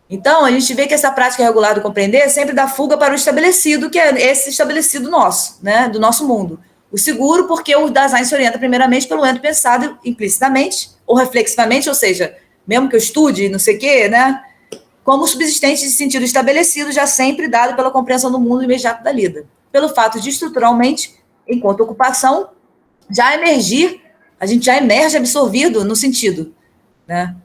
Então, a gente vê que essa prática regular do compreender sempre dá fuga para o estabelecido, que é esse estabelecido nosso, né, do nosso mundo. O seguro, porque o Dasein se orienta primeiramente pelo ente pensado implicitamente ou reflexivamente, ou seja, mesmo que eu estude, não sei o quê, né? Como subsistente de sentido estabelecido, já sempre dado pela compreensão do mundo imediato da lida. Pelo fato de, estruturalmente, enquanto ocupação, já emergir, a gente já emerge absorvido no sentido, né?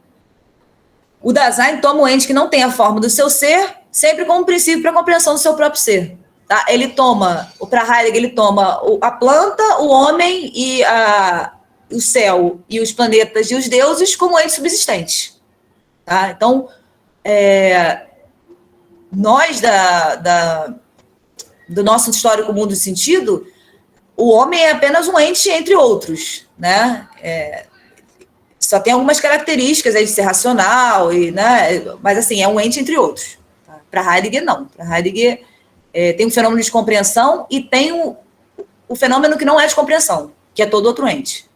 O Dasein toma o ente que não tem a forma do seu ser, sempre como princípio para a compreensão do seu próprio ser. Tá? Ele toma, para Heidegger, ele toma a planta, o homem e o céu e os planetas e os deuses como entes subsistentes. Tá? Então, nós do nosso histórico mundo de sentido, o homem é apenas um ente entre outros, né? Só tem algumas características aí de ser racional, né? Mas assim, é um ente entre outros. Tá? Para Heidegger, não. Para Heidegger, tem um fenômeno de compreensão e tem o fenômeno que não é de compreensão, que é todo outro ente.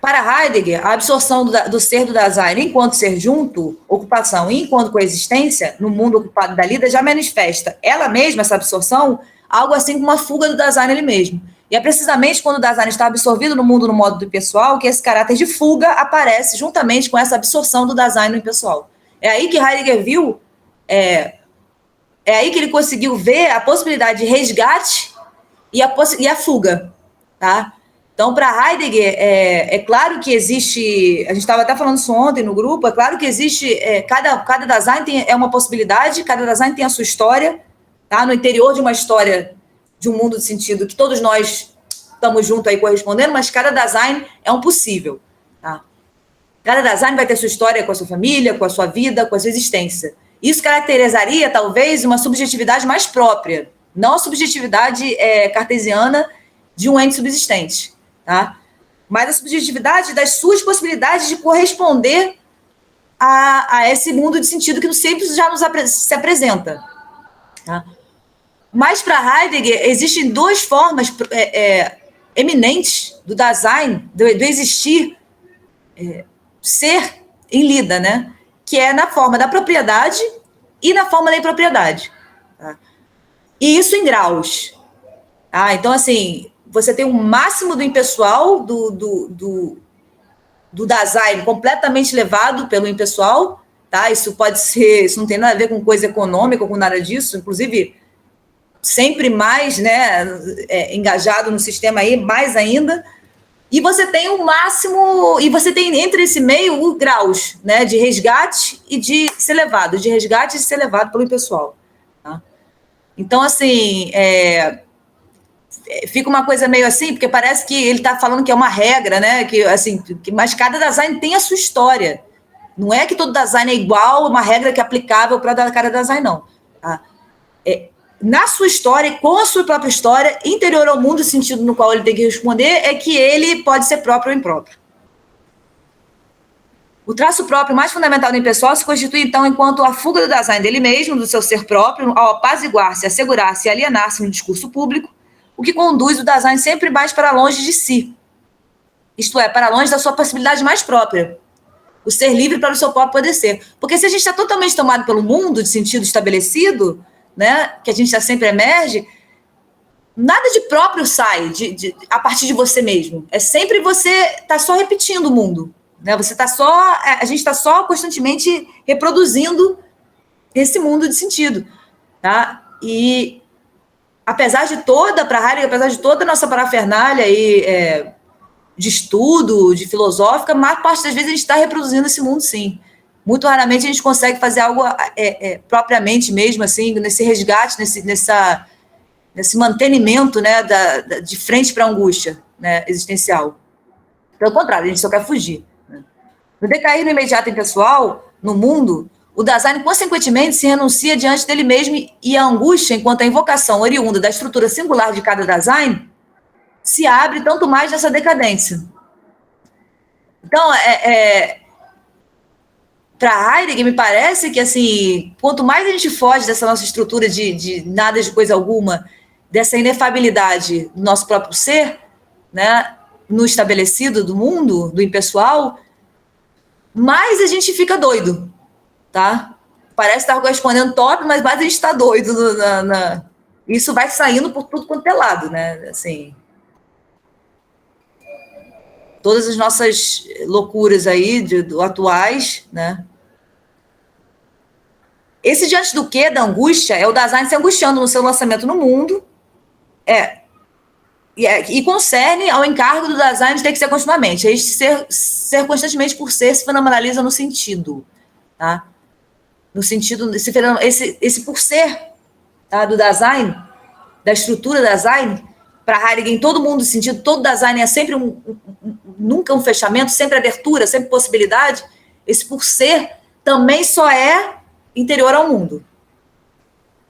Para Heidegger, a absorção do ser do Dasein enquanto ser junto, ocupação e enquanto coexistência, no mundo ocupado da lida, já manifesta ela mesma, essa absorção, algo assim como uma fuga do Dasein nele mesmo. E é precisamente quando o Dasein está absorvido no mundo no modo do impessoal que esse caráter de fuga aparece juntamente com essa absorção do Dasein no impessoal. É aí que Heidegger viu, é aí que ele conseguiu ver a possibilidade de resgate e a fuga, tá? Então, para Heidegger, é claro que existe, a gente estava até falando isso ontem no grupo, é claro que existe, cada Dasein é uma possibilidade, cada Dasein tem a sua história, tá? No interior de uma história de um mundo de sentido que todos nós estamos juntos aí correspondendo, mas cada Dasein é um possível, tá? Cada Dasein vai ter sua história com a sua família, com a sua vida, com a sua existência. Isso caracterizaria, talvez, uma subjetividade mais própria, não a subjetividade cartesiana de um ente subsistente. Tá? Mas a subjetividade das suas possibilidades de corresponder a esse mundo de sentido que sempre já se apresenta. Tá? Mas para Heidegger existem duas formas eminentes do Dasein, do existir, ser em lida, né? Que é na forma da propriedade e na forma da impropriedade. Tá? E isso em graus. Tá? Então, assim, você tem um máximo do impessoal, do Dasein completamente levado pelo impessoal, tá? Isso pode ser, isso não tem nada a ver com coisa econômica ou com nada disso, inclusive sempre mais, né, engajado no sistema aí, mais ainda. E você tem o máximo, e você tem entre esse meio os graus, né, de resgate e de ser levado, de resgate e de ser levado pelo impessoal. Tá? Então, assim, fica uma coisa meio assim, porque parece que ele está falando que é uma regra, né? Mas cada Dasein tem a sua história. Não é que todo Dasein é igual, uma regra que é aplicável para cada Dasein, não. Tá? Na sua história, com a sua própria história, interior ao mundo, o sentido no qual ele tem que responder é que ele pode ser próprio ou impróprio. O traço próprio mais fundamental do impessoal se constitui, então, enquanto a fuga do Dasein dele mesmo, do seu ser próprio, ao apaziguar-se, assegurar-se e alienar-se no discurso público, o que conduz o Dasein sempre mais para longe de si. Isto é, para longe da sua possibilidade mais própria. O ser livre para o seu próprio poder ser. Porque se a gente está totalmente tomado pelo mundo, de sentido estabelecido, né, que a gente já sempre emerge, nada de próprio sai a partir de você mesmo. É sempre você está só repetindo o mundo. Né? A gente está só constantemente reproduzindo esse mundo de sentido. Tá? E apesar de toda a nossa parafernália aí, de estudo, de filosófica, a maior parte das vezes a gente está reproduzindo esse mundo, sim. Muito raramente a gente consegue fazer algo propriamente mesmo, assim, nesse resgate, nesse mantenimento, né, de frente para a angústia, né, existencial. Pelo contrário, a gente só quer fugir. Né? No decair no imediato impessoal, no mundo, o Dasein, consequentemente, se renuncia diante dele mesmo e a angústia, enquanto a invocação oriunda da estrutura singular de cada Dasein, se abre tanto mais nessa decadência. Então, para Heidegger, me parece que, assim, quanto mais a gente foge dessa nossa estrutura de nada de coisa alguma, dessa inefabilidade do nosso próprio ser, né, no estabelecido do mundo, do impessoal, mais a gente fica doido, tá? Parece estar correspondendo top, mas mais a gente está doido. Isso vai saindo por tudo quanto é lado, né? Assim, todas as nossas loucuras aí, atuais, né? Esse diante do quê, da angústia, é o Dasein se angustiando no seu lançamento no mundo, e concerne ao encargo do Dasein de ter que ser continuamente. Ser constantemente por ser se fenomenaliza no sentido, tá? No sentido, esse por ser, tá, do Dasein, da estrutura Dasein, para Heidegger, em todo mundo, sentido, todo Dasein é sempre nunca um fechamento, sempre abertura, sempre possibilidade. Esse por ser também só é interior ao mundo.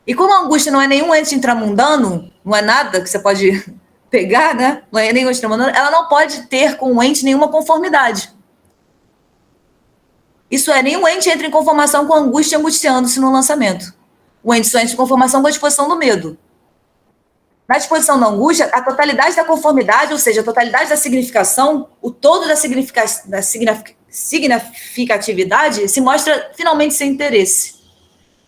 E como a angústia não é nenhum ente intramundano, não é nada que você pode pegar, né? Não é nenhum ente intramundano, ela não pode ter com o ente nenhuma conformidade. Isso é, nenhum ente entra em conformação com a angústia angustiando-se no lançamento. O ente só entra em conformação com a disposição do medo. Na disposição da angústia, a totalidade da conformidade, ou seja, a totalidade da significação, o todo da significatividade se mostra finalmente sem interesse.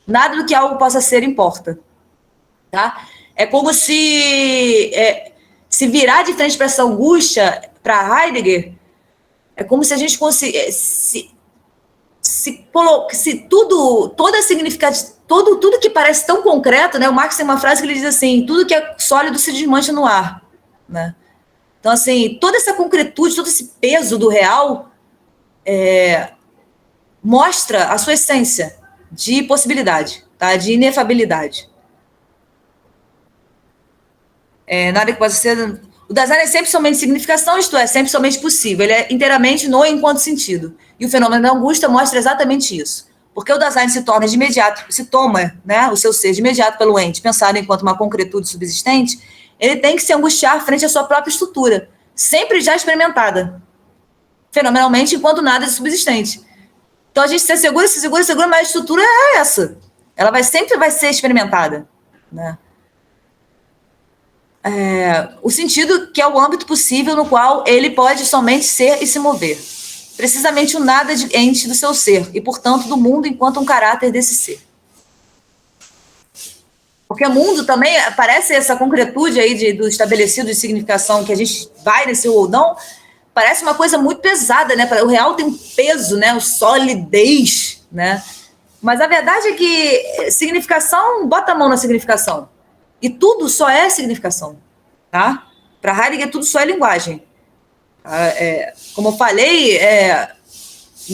Nada do que algo possa ser importa. Tá? É como se virar de frente para essa angústia, para Heidegger, é como se a gente conseguisse... Tudo que parece tão concreto, né? O Marx tem uma frase que ele diz assim: tudo que é sólido se desmancha no ar, né? Então, assim, toda essa concretude, todo esse peso do real mostra a sua essência de possibilidade, tá? De inefabilidade. Nada que possa ser... O Dasein é sempre somente significação, isto é, sempre somente possível. Ele é inteiramente no enquanto sentido. E o fenômeno da angústia mostra exatamente isso. Porque o Dasein se torna de imediato, se toma, né, o seu ser de imediato pelo ente, pensado enquanto uma concretude subsistente, ele tem que se angustiar frente à sua própria estrutura, sempre já experimentada, fenomenalmente, enquanto nada de subsistente. Então a gente se assegura, mas a estrutura é essa. Ela sempre vai ser experimentada, né? O sentido que é o âmbito possível no qual ele pode somente ser e se mover. Precisamente o nada de ente do seu ser, e, portanto, do mundo enquanto um caráter desse ser. Porque o mundo também parece essa concretude aí do estabelecido de significação, que a gente vai nesse ou não, parece uma coisa muito pesada, né? O real tem um peso, né? O solidez, né? Mas a verdade é que significação, bota a mão na significação. E tudo só é significação, tá? Para Heidegger, tudo só é linguagem. Como eu falei,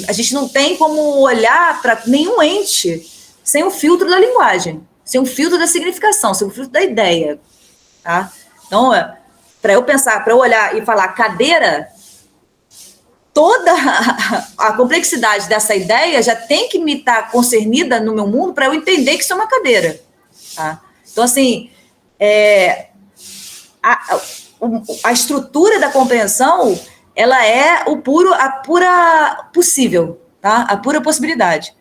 a gente não tem como olhar para nenhum ente sem o filtro da linguagem, sem o filtro da significação, sem o filtro da ideia, tá? Então, para eu olhar e falar cadeira, toda a complexidade dessa ideia já tem que me estar concernida no meu mundo para eu entender que isso é uma cadeira, tá? Então, assim, a estrutura da compreensão, ela é a pura possível, tá? A pura possibilidade.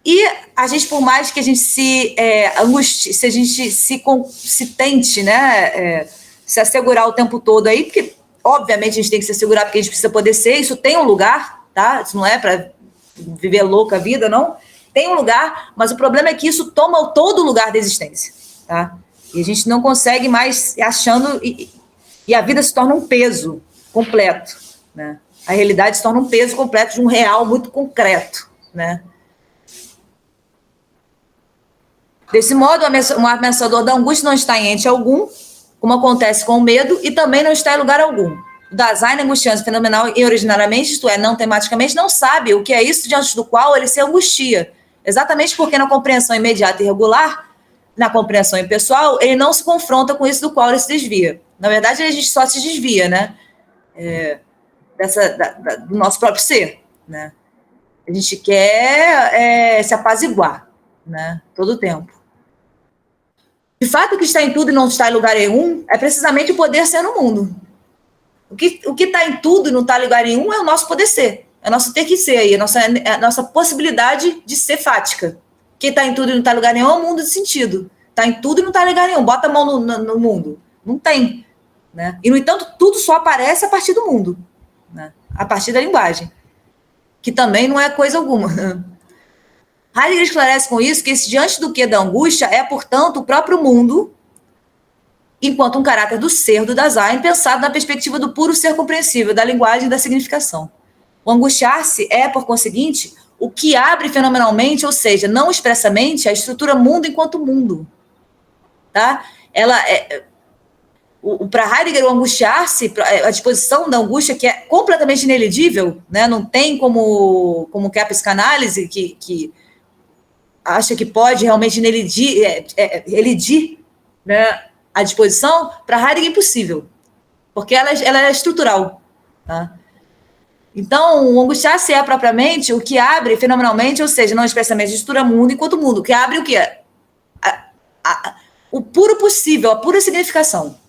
E a gente, por mais que a gente se angustie, se a gente se tente, né, se assegurar o tempo todo aí, porque, obviamente, a gente tem que se assegurar porque a gente precisa poder ser, isso tem um lugar, tá? Isso não é para viver louca a vida, não. Tem um lugar, mas o problema é que isso toma todo o lugar da existência, tá? E a gente não consegue mais achando... E a vida se torna um peso completo, né? A realidade se torna um peso completo de um real muito concreto, né? Desse modo, o ameaçador da angústia não está em ente algum, como acontece com o medo, e também não está em lugar algum. O Dasein, angustiante, fenomenal e originariamente, isto é, não tematicamente, não sabe o que é isso diante do qual ele se angustia. Exatamente porque na compreensão imediata e regular, na compreensão impessoal, ele não se confronta com isso do qual ele se desvia. Na verdade, a gente só se desvia, né? Do nosso próprio ser, né? A gente quer se apaziguar, né? Todo o tempo. De fato, o que está em tudo e não está em lugar nenhum é precisamente o poder ser no mundo. O que está em tudo e não está em lugar nenhum é o nosso poder ser. É o nosso ter que ser aí, a nossa possibilidade de ser fática. O que está em tudo e não está em lugar nenhum é o mundo de sentido. Está em tudo e não está em lugar nenhum. Bota a mão no mundo. Não tem. Né? E, no entanto, tudo só aparece a partir do mundo, né? A partir da linguagem, que também não é coisa alguma. Heidegger esclarece com isso que esse diante do que da angústia é, portanto, o próprio mundo enquanto um caráter do ser, do Dasein, pensado na perspectiva do puro ser compreensível, da linguagem e da significação. O angustiar-se é, por conseguinte, o que abre fenomenalmente, ou seja, não expressamente, a estrutura mundo enquanto mundo. Tá? Para Heidegger, o angustiar-se, a disposição da angústia, que é completamente ineligível, né? Não tem como que a psicanálise, que acha que pode realmente elidir, né, a disposição, para Heidegger é impossível, porque ela é estrutural. Tá? Então, o angustiar-se é propriamente o que abre fenomenalmente, ou seja, não expressamente, a estrutura mundo enquanto mundo, que abre o quê? O puro possível, a pura significação.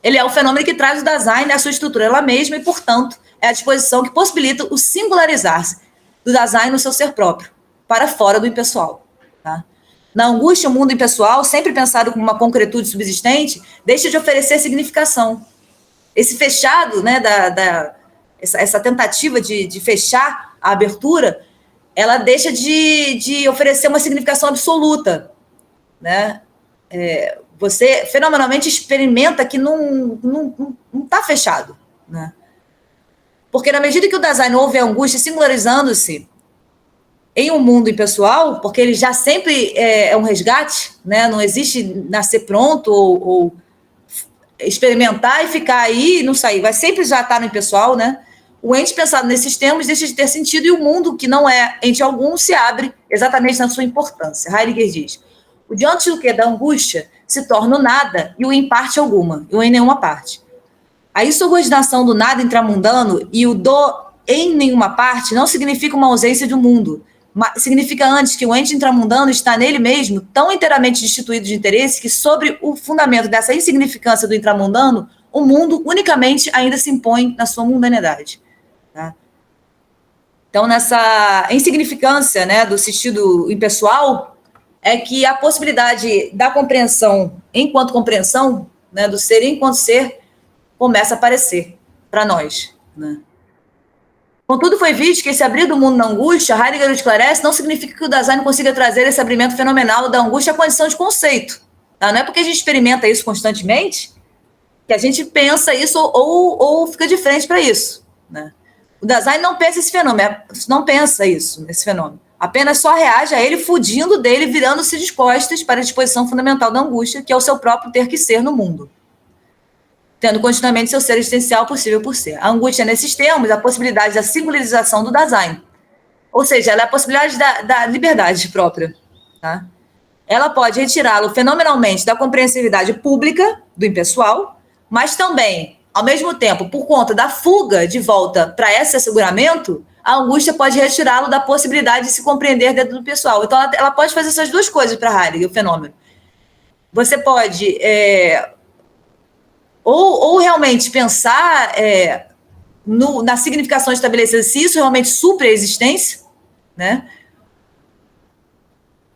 Ele é o fenômeno que traz o Dasein à sua estrutura ela mesma e, portanto, é a disposição que possibilita o singularizar-se do Dasein no seu ser próprio, para fora do impessoal. Tá? Na angústia, o mundo impessoal, sempre pensado como uma concretude subsistente, deixa de oferecer significação. Esse fechado, né, essa tentativa de fechar a abertura, ela deixa de oferecer uma significação absoluta. Né? Você fenomenalmente experimenta que não está fechado. Né? Porque na medida que o Dasein ouve a angústia singularizando-se em um mundo impessoal, porque ele já sempre é um resgate, né? Não existe nascer pronto ou experimentar e ficar aí e não sair, vai sempre já estar no impessoal, né? O ente pensado nesses termos deixa de ter sentido e o mundo, que não é ente algum, se abre exatamente na sua importância. Heidegger diz: o diante do que da angústia se torna o nada e o em parte alguma, e o em nenhuma parte. A insubordinação do nada intramundano e o do em nenhuma parte não significa uma ausência de um mundo, mas significa antes que o ente intramundano está nele mesmo tão inteiramente destituído de interesse que, sobre o fundamento dessa insignificância do intramundano, o mundo unicamente ainda se impõe na sua mundanidade. Tá? Então, nessa insignificância, né, do sentido impessoal, é que a possibilidade da compreensão enquanto compreensão, né, do ser enquanto ser, começa a aparecer para nós. Né? Contudo, foi visto que esse abrir do mundo na angústia, Heidegger esclarece, não significa que o Dasein consiga trazer esse abrimento fenomenal da angústia à condição de conceito. Tá? Não é porque a gente experimenta isso constantemente que a gente pensa isso ou fica de frente para isso. Né? O Dasein não pensa esse fenômeno, não pensa isso, esse fenômeno. Apenas só reage a ele, fugindo dele, virando-se de costas para a disposição fundamental da angústia, que é o seu próprio ter que ser no mundo, tendo continuamente seu ser existencial possível por ser. A angústia, nesses termos, a possibilidade da singularização do Dasein. Ou seja, ela é a possibilidade da liberdade própria. Tá? Ela pode retirá-lo fenomenalmente da compreensividade pública do impessoal, mas também, ao mesmo tempo, por conta da fuga de volta para esse asseguramento, a angústia pode retirá-lo da possibilidade de se compreender dentro do pessoal. Então, ela pode fazer essas duas coisas para Heidegger, o fenômeno. Você pode ou realmente pensar na significação estabelecida, se isso realmente supre a existência, né?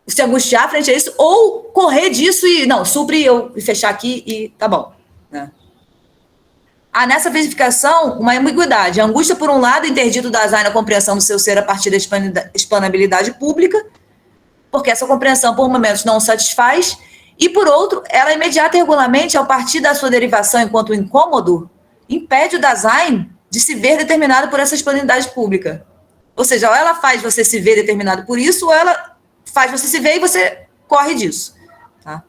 Se angustiar frente a isso, ou correr disso e, não, supre eu fechar aqui e tá bom. Né? Há nessa verificação uma ambiguidade. A angústia, por um lado, interdito da Dasein na compreensão do seu ser a partir da explanabilidade pública, porque essa compreensão, por momentos, não o satisfaz, e, por outro, ela imediata e regularmente, ao partir da sua derivação enquanto incômodo, impede o Dasein de se ver determinado por essa explanabilidade pública. Ou seja, ou ela faz você se ver determinado por isso, ou ela faz você se ver e você corre disso. Tá?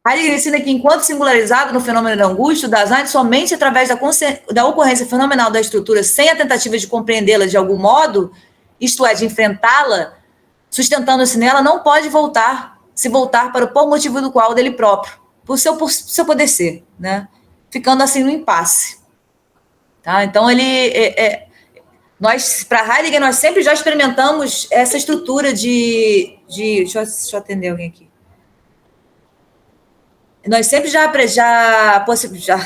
Heidegger ensina que, enquanto singularizado no fenômeno da angústia, o Dasein, somente através da ocorrência fenomenal da estrutura, sem a tentativa de compreendê-la de algum modo, isto é, de enfrentá-la, sustentando-se nela, não pode se voltar para o motivo do qual dele próprio, por seu poder ser, né? Ficando assim no impasse. Tá? Então, nós, para Heidegger, nós sempre já experimentamos essa estrutura deixa eu atender alguém aqui. Nós sempre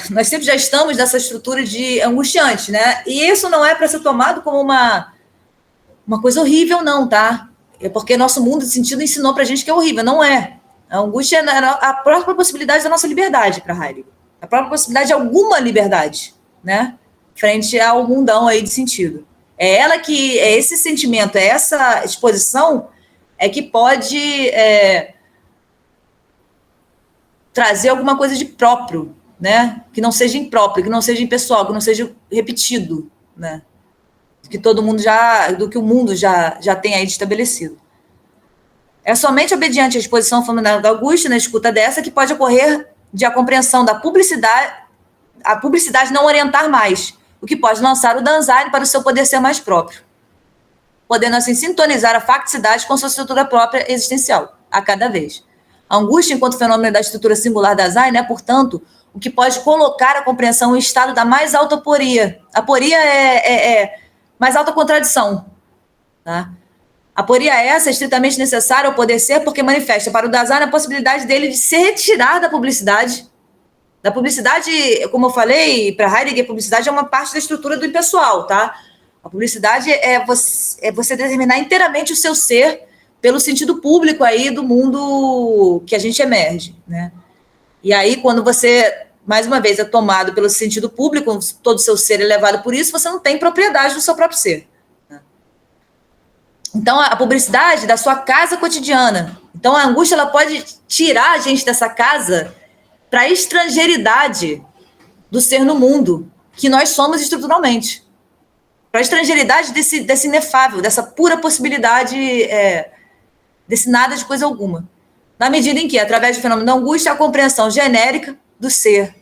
nós sempre já estamos nessa estrutura de angustiante, né? E isso não é para ser tomado como uma coisa horrível, não, tá? É porque nosso mundo de sentido ensinou para a gente que é horrível. Não é. A angústia é a própria possibilidade da nossa liberdade para Heidegger. A própria possibilidade de alguma liberdade, né? Frente ao mundão aí de sentido. É ela que, é esse sentimento, é essa exposição que pode trazer alguma coisa de próprio, né? Que não seja impróprio, que não seja impessoal, que não seja repetido, né? Do que o mundo já tem aí estabelecido. É somente obediente à exposição fundamental da Augusta, na escuta dessa, que pode ocorrer de a compreensão da publicidade, a publicidade não orientar mais, o que pode lançar o Dasein para o seu poder ser mais próprio, podendo assim sintonizar a facticidade com sua estrutura própria existencial, a cada vez. A angústia, enquanto fenômeno da estrutura singular da Dasein, é, portanto, o que pode colocar a compreensão em estado da mais alta aporia. A aporia é mais alta contradição. Tá? A aporia essa é estritamente necessária ao poder ser, porque manifesta para o Dasein a possibilidade dele de se retirar da publicidade. Da publicidade, como eu falei, para Heidegger, a publicidade é uma parte da estrutura do impessoal, tá? A publicidade é você determinar inteiramente o seu ser pelo sentido público aí do mundo que a gente emerge, né? E aí, quando você, mais uma vez, é tomado pelo sentido público, todo o seu ser é levado por isso, você não tem propriedade do seu próprio ser. Né? Então, a publicidade da sua casa cotidiana. Então, a angústia ela pode tirar a gente dessa casa para a estrangeiridade do ser no mundo, que nós somos estruturalmente. Para a estrangeiridade desse inefável, dessa pura possibilidade, desse nada de coisa alguma. Na medida em que, através do fenômeno da angústia, a compreensão genérica do ser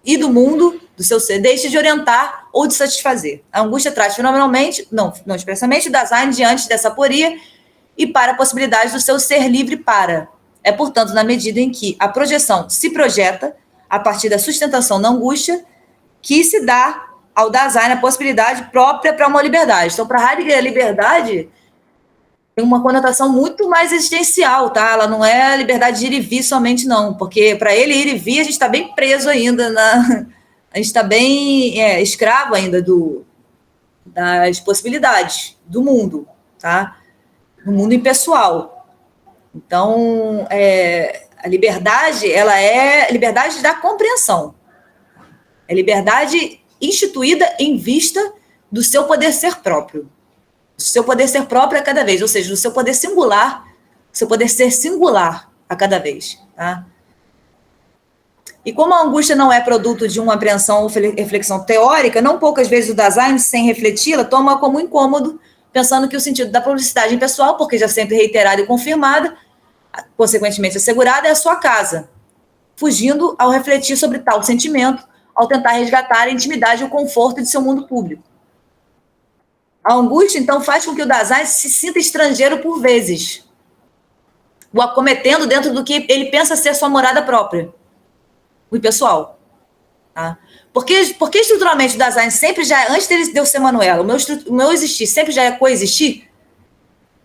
e do mundo, do seu ser, deixa de orientar ou de satisfazer. A angústia traz fenomenalmente, não expressamente, o Dasein diante dessa aporia e para a possibilidade do seu ser livre para. É, portanto, na medida em que a projeção se projeta a partir da sustentação da angústia, que se dá ao Dasein a possibilidade própria para uma liberdade. Então, para Heidegger, a liberdade tem uma conotação muito mais existencial, tá? Ela não é a liberdade de ir e vir somente, não, porque para ele ir e vir, a gente está bem preso ainda, a gente está bem escravo ainda das possibilidades do mundo, tá? Do mundo impessoal. Então, a liberdade, ela é a liberdade da compreensão. É liberdade instituída em vista do seu poder ser próprio. Do seu poder ser próprio a cada vez, ou seja, do seu poder singular, seu poder ser singular a cada vez. Tá? E como a angústia não é produto de uma apreensão ou reflexão teórica, não poucas vezes o Dasein, sem refleti-la, toma como incômodo, pensando que o sentido da publicidade impessoal, porque já sempre reiterada e confirmada, consequentemente assegurada, é a sua casa, fugindo ao refletir sobre tal sentimento, ao tentar resgatar a intimidade e o conforto de seu mundo público. A angústia, então, faz com que o Dasein se sinta estrangeiro por vezes, o acometendo dentro do que ele pensa ser sua morada própria, o impessoal. Tá? Porque estruturalmente o Dasein sempre já, antes de eu ser Manuela, o meu existir sempre já é coexistir,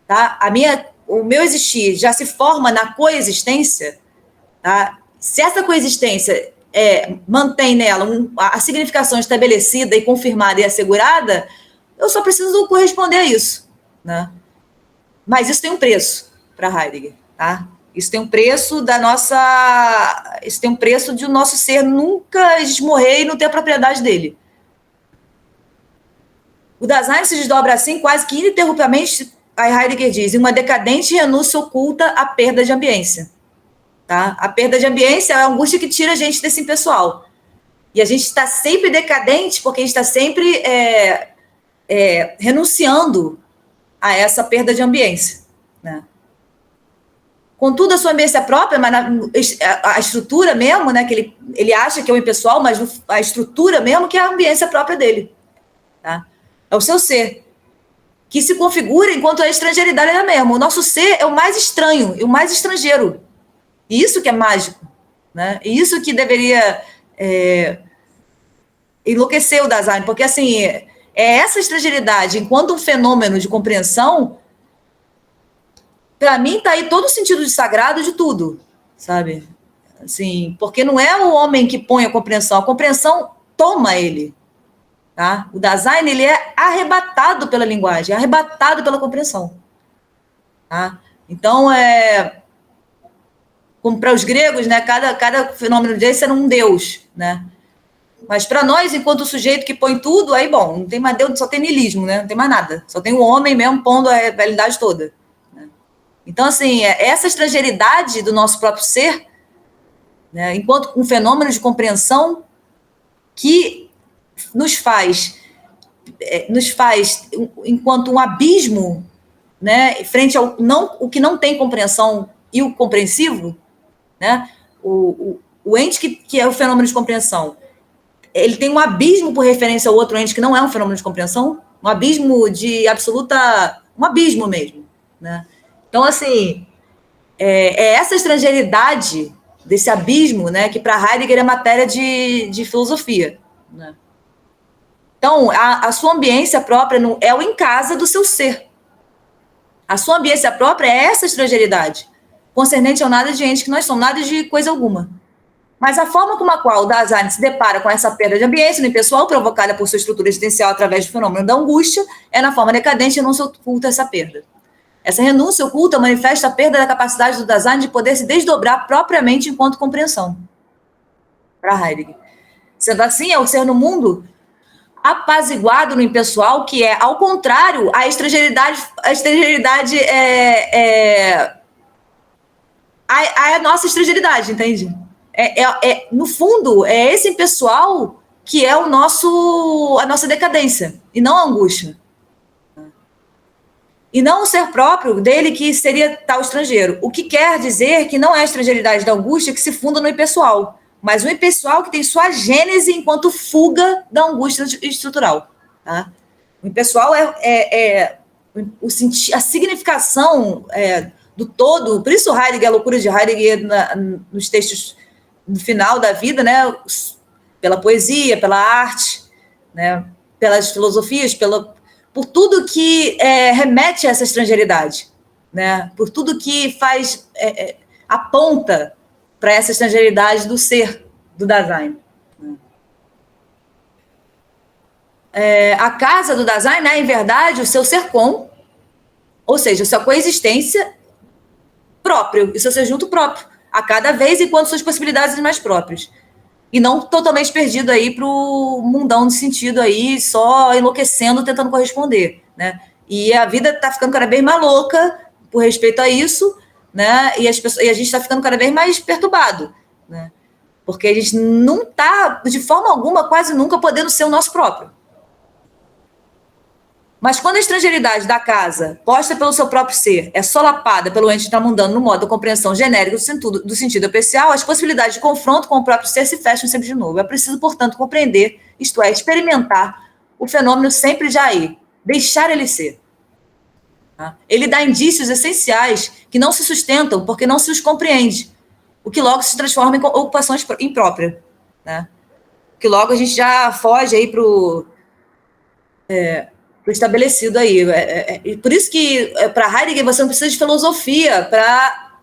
tá? O meu existir já se forma na coexistência, tá? Se essa coexistência mantém nela a significação estabelecida e confirmada e assegurada, eu só preciso corresponder a isso. Né? Mas isso tem um preço para Heidegger. Tá? Isso tem um preço isso tem um preço de o nosso ser nunca esmorrer e não ter a propriedade dele. O Dasein se desdobra assim quase que ininterruptamente, a Heidegger diz, em uma decadente renúncia oculta à perda de ambiência. Tá? A perda de ambiência é a angústia que tira a gente desse impessoal. E a gente está sempre decadente porque a gente está sempre renunciando a essa perda de ambiência. Né? Contudo, a sua ambiência própria, mas a estrutura mesmo, né, que ele acha que é o impessoal, mas a estrutura mesmo que é a ambiência própria dele. Tá? É o seu ser, que se configura enquanto a estrangeiridade é a mesma. O nosso ser é o mais estranho e o mais estrangeiro. E isso que é mágico. Né? E isso que deveria enlouquecer o Dasein, porque assim, essa estrangeiridade, enquanto um fenômeno de compreensão, para mim está aí todo o sentido de sagrado de tudo, sabe? Assim, porque não é o homem que põe a compreensão toma ele. Tá? O Dasein, ele é arrebatado pela linguagem, arrebatado pela compreensão. Tá? Então, como para os gregos, né, cada fenômeno desse era um deus, né? Mas para nós, enquanto o sujeito que põe tudo, aí, bom, não tem mais Deus, só tem niilismo, né? Não tem mais nada. Só tem o homem mesmo pondo a realidade toda. Né? Então, assim, essa estrangeiridade do nosso próprio ser né? Enquanto um fenômeno de compreensão que nos faz enquanto um abismo, né, frente ao o que não tem compreensão e o compreensivo, né, o ente que é o fenômeno de compreensão, ele tem um abismo por referência ao outro ente que não é um fenômeno de compreensão, um abismo de absoluta, um abismo mesmo, né? Então, assim, essa estrangeiridade desse abismo, né, que para Heidegger é matéria de filosofia, né? Então, a sua ambiência própria é o em casa do seu ser. A sua ambiência própria é essa estrangeiridade, concernente ao nada de ente que nós somos, nada de coisa alguma. Mas a forma como a qual o Dasein se depara com essa perda de ambiência unimpessoal provocada por sua estrutura existencial através do fenômeno da angústia é na forma decadente e renúncia oculta essa perda. Essa renúncia oculta manifesta a perda da capacidade do Dasein de poder se desdobrar propriamente enquanto compreensão. Para Heidegger. Sendo assim, é o ser no mundo apaziguado no impessoal, que é, ao contrário, a estrangeiridade a nossa estrangeiridade, entende? No fundo, é esse impessoal que é a nossa decadência, e não a angústia. E não o ser próprio dele que seria tal estrangeiro. O que quer dizer que não é a estrangeiridade da angústia que se funda no impessoal, mas o impessoal que tem sua gênese enquanto fuga da angústia estrutural. Tá? O impessoal a significação do todo, por isso Heidegger, a loucura de Heidegger nos textos no final da vida, né, pela poesia, pela arte, né, pelas filosofias, por tudo que remete a essa estrangeiridade, né, por tudo que aponta para essa estrangeiridade do ser, do Dasein. A casa do Dasein é, em verdade, o seu ser com, ou seja, a sua coexistência próprio, o seu ser junto próprio, a cada vez enquanto suas possibilidades mais próprias. E não totalmente perdido aí para o mundão de sentido aí, só enlouquecendo, tentando corresponder, né? E a vida está ficando cada vez mais louca por respeito a isso, né? E a gente está ficando cada vez mais perturbado, né? Porque a gente não está, de forma alguma, quase nunca podendo ser o nosso próprio. Mas quando a estrangeiridade da casa, posta pelo seu próprio ser, é solapada pelo ente intramundano no modo da compreensão genérica do sentido especial, as possibilidades de confronto com o próprio ser se fecham sempre de novo. É preciso, portanto, compreender, isto é, experimentar o fenômeno sempre já aí, deixar ele ser. Tá? Ele dá indícios essenciais que não se sustentam porque não se os compreende, o que logo se transforma em ocupação imprópria. Né? Que logo a gente já foge aí para o estabelecido aí. Por isso que, para Heidegger, você não precisa de filosofia para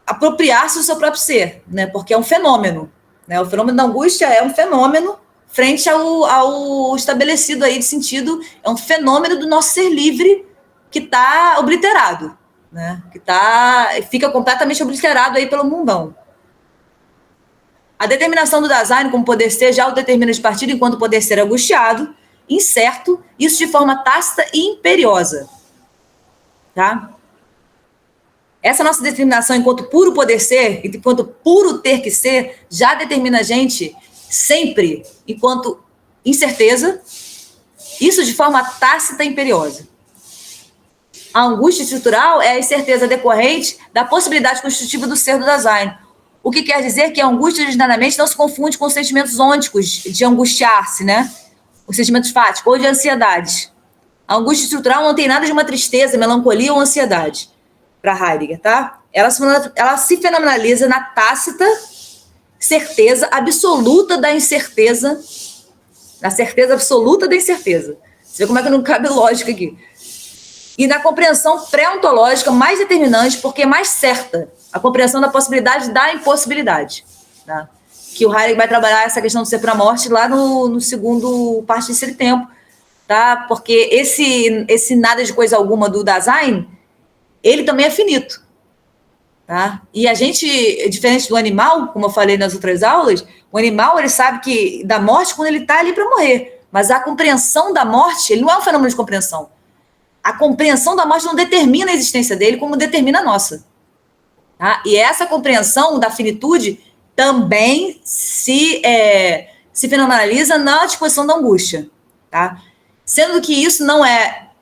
apropriar-se do seu próprio ser, né? Porque é um fenômeno. Né? O fenômeno da angústia é um fenômeno frente ao estabelecido aí de sentido, é um fenômeno do nosso ser livre que está obliterado, né? Fica completamente obliterado aí pelo mundão. A determinação do Dasein como poder ser já o determina de partida enquanto poder ser angustiado, incerto, isso de forma tácita e imperiosa. Tá? Essa nossa determinação enquanto puro poder ser, enquanto puro ter que ser, já determina a gente sempre enquanto incerteza, isso de forma tácita e imperiosa. A angústia estrutural é a incerteza decorrente da possibilidade constitutiva do ser do Dasein, o que quer dizer que a angústia originariamente não se confunde com os sentimentos ônticos de angustiar-se, né? Os sentimentos fáticos ou de ansiedade. A angústia estrutural não tem nada de uma tristeza, melancolia ou ansiedade, para Heidegger, tá? Ela se fenomenaliza na tácita certeza absoluta da incerteza, na certeza absoluta da incerteza. Você vê como é que não cabe lógica aqui. E na compreensão pré-ontológica mais determinante, porque é mais certa, a compreensão da possibilidade da impossibilidade, tá? Que o Heidegger vai trabalhar essa questão do ser para a morte lá no segundo parte de Ser e Tempo, tá? Porque esse nada de coisa alguma do Dasein, ele também é finito, tá? E a gente, diferente do animal, como eu falei nas outras aulas, o animal, ele sabe que da morte quando ele está ali para morrer, mas a compreensão da morte, ele não é um fenômeno de compreensão. A compreensão da morte não determina a existência dele como determina a nossa. Tá? E essa compreensão da finitude também se fenomenaliza na disposição da angústia. Tá? Sendo que isso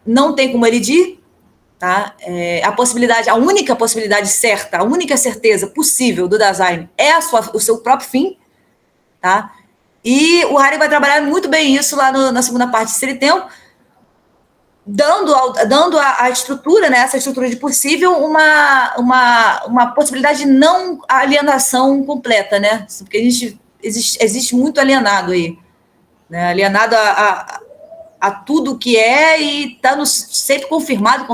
não tem como elidir, tá? A única possibilidade certa, a única certeza possível do Dasein é o seu próprio fim, tá? E o Heidegger vai trabalhar muito bem isso lá na segunda parte de Ser e Tempo, dando a estrutura, né, essa estrutura de possível, uma possibilidade de não alienação completa, né? Porque existe muito alienado aí, né? Alienado a tudo que é e está sempre confirmado,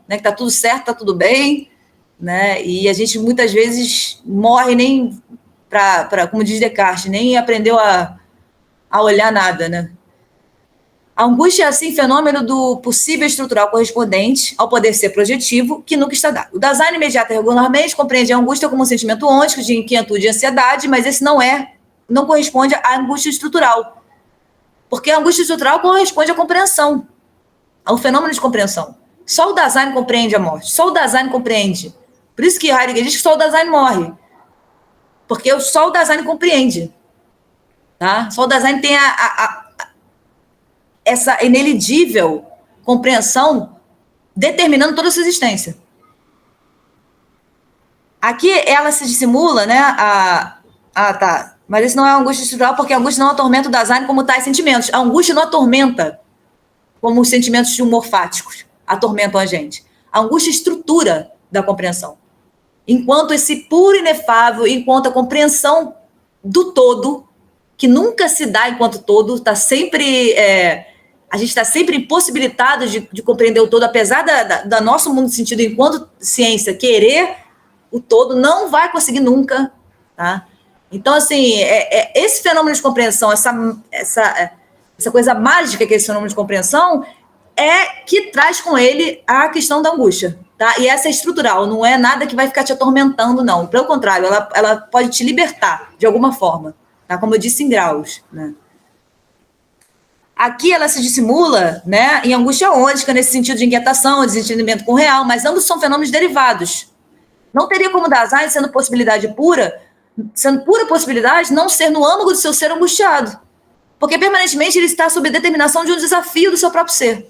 né? Que está tudo certo, está tudo bem, né? E a gente muitas vezes morre nem como diz Descartes, nem aprendeu a olhar nada, né? A angústia é, assim, fenômeno do possível estrutural correspondente ao poder ser projetivo, que nunca está dado. O Dasein imediato e regularmente compreende a angústia como um sentimento ôntico de inquietude e ansiedade, mas esse não corresponde à angústia estrutural. Porque a angústia estrutural corresponde à compreensão, ao fenômeno de compreensão. Só o Dasein compreende a morte, só o Dasein compreende. Por isso que Heidegger diz que só o Dasein morre. Porque só o Dasein compreende. Tá? Só o Dasein tem essa inelidível compreensão determinando toda a sua existência. Aqui ela se dissimula, né? Tá. Mas isso não é angústia estrutural, porque a angústia não atormenta o Dasein como tais sentimentos. A angústia não atormenta como os sentimentos de humor fáticos atormentam a gente. A angústia estrutura da compreensão. Enquanto esse puro e inefável, enquanto a compreensão do todo, que nunca se dá enquanto todo, está sempre... a gente está sempre impossibilitado de compreender o todo, apesar da nosso mundo de sentido, enquanto ciência, querer o todo, não vai conseguir nunca, tá? Então, assim, esse fenômeno de compreensão, essa coisa mágica que é esse fenômeno de compreensão, que traz com ele a questão da angústia, tá? E essa é estrutural, não é nada que vai ficar te atormentando, não. Pelo contrário, ela pode te libertar, de alguma forma, tá? Como eu disse, em graus, né? Aqui ela se dissimula, né, em angústia ôntica, nesse sentido de inquietação, desentendimento com o real, mas ambos são fenômenos derivados. Não teria como Dasein, sendo pura possibilidade, não ser no âmago do seu ser angustiado. Porque permanentemente ele está sob a determinação de um desafio do seu próprio ser.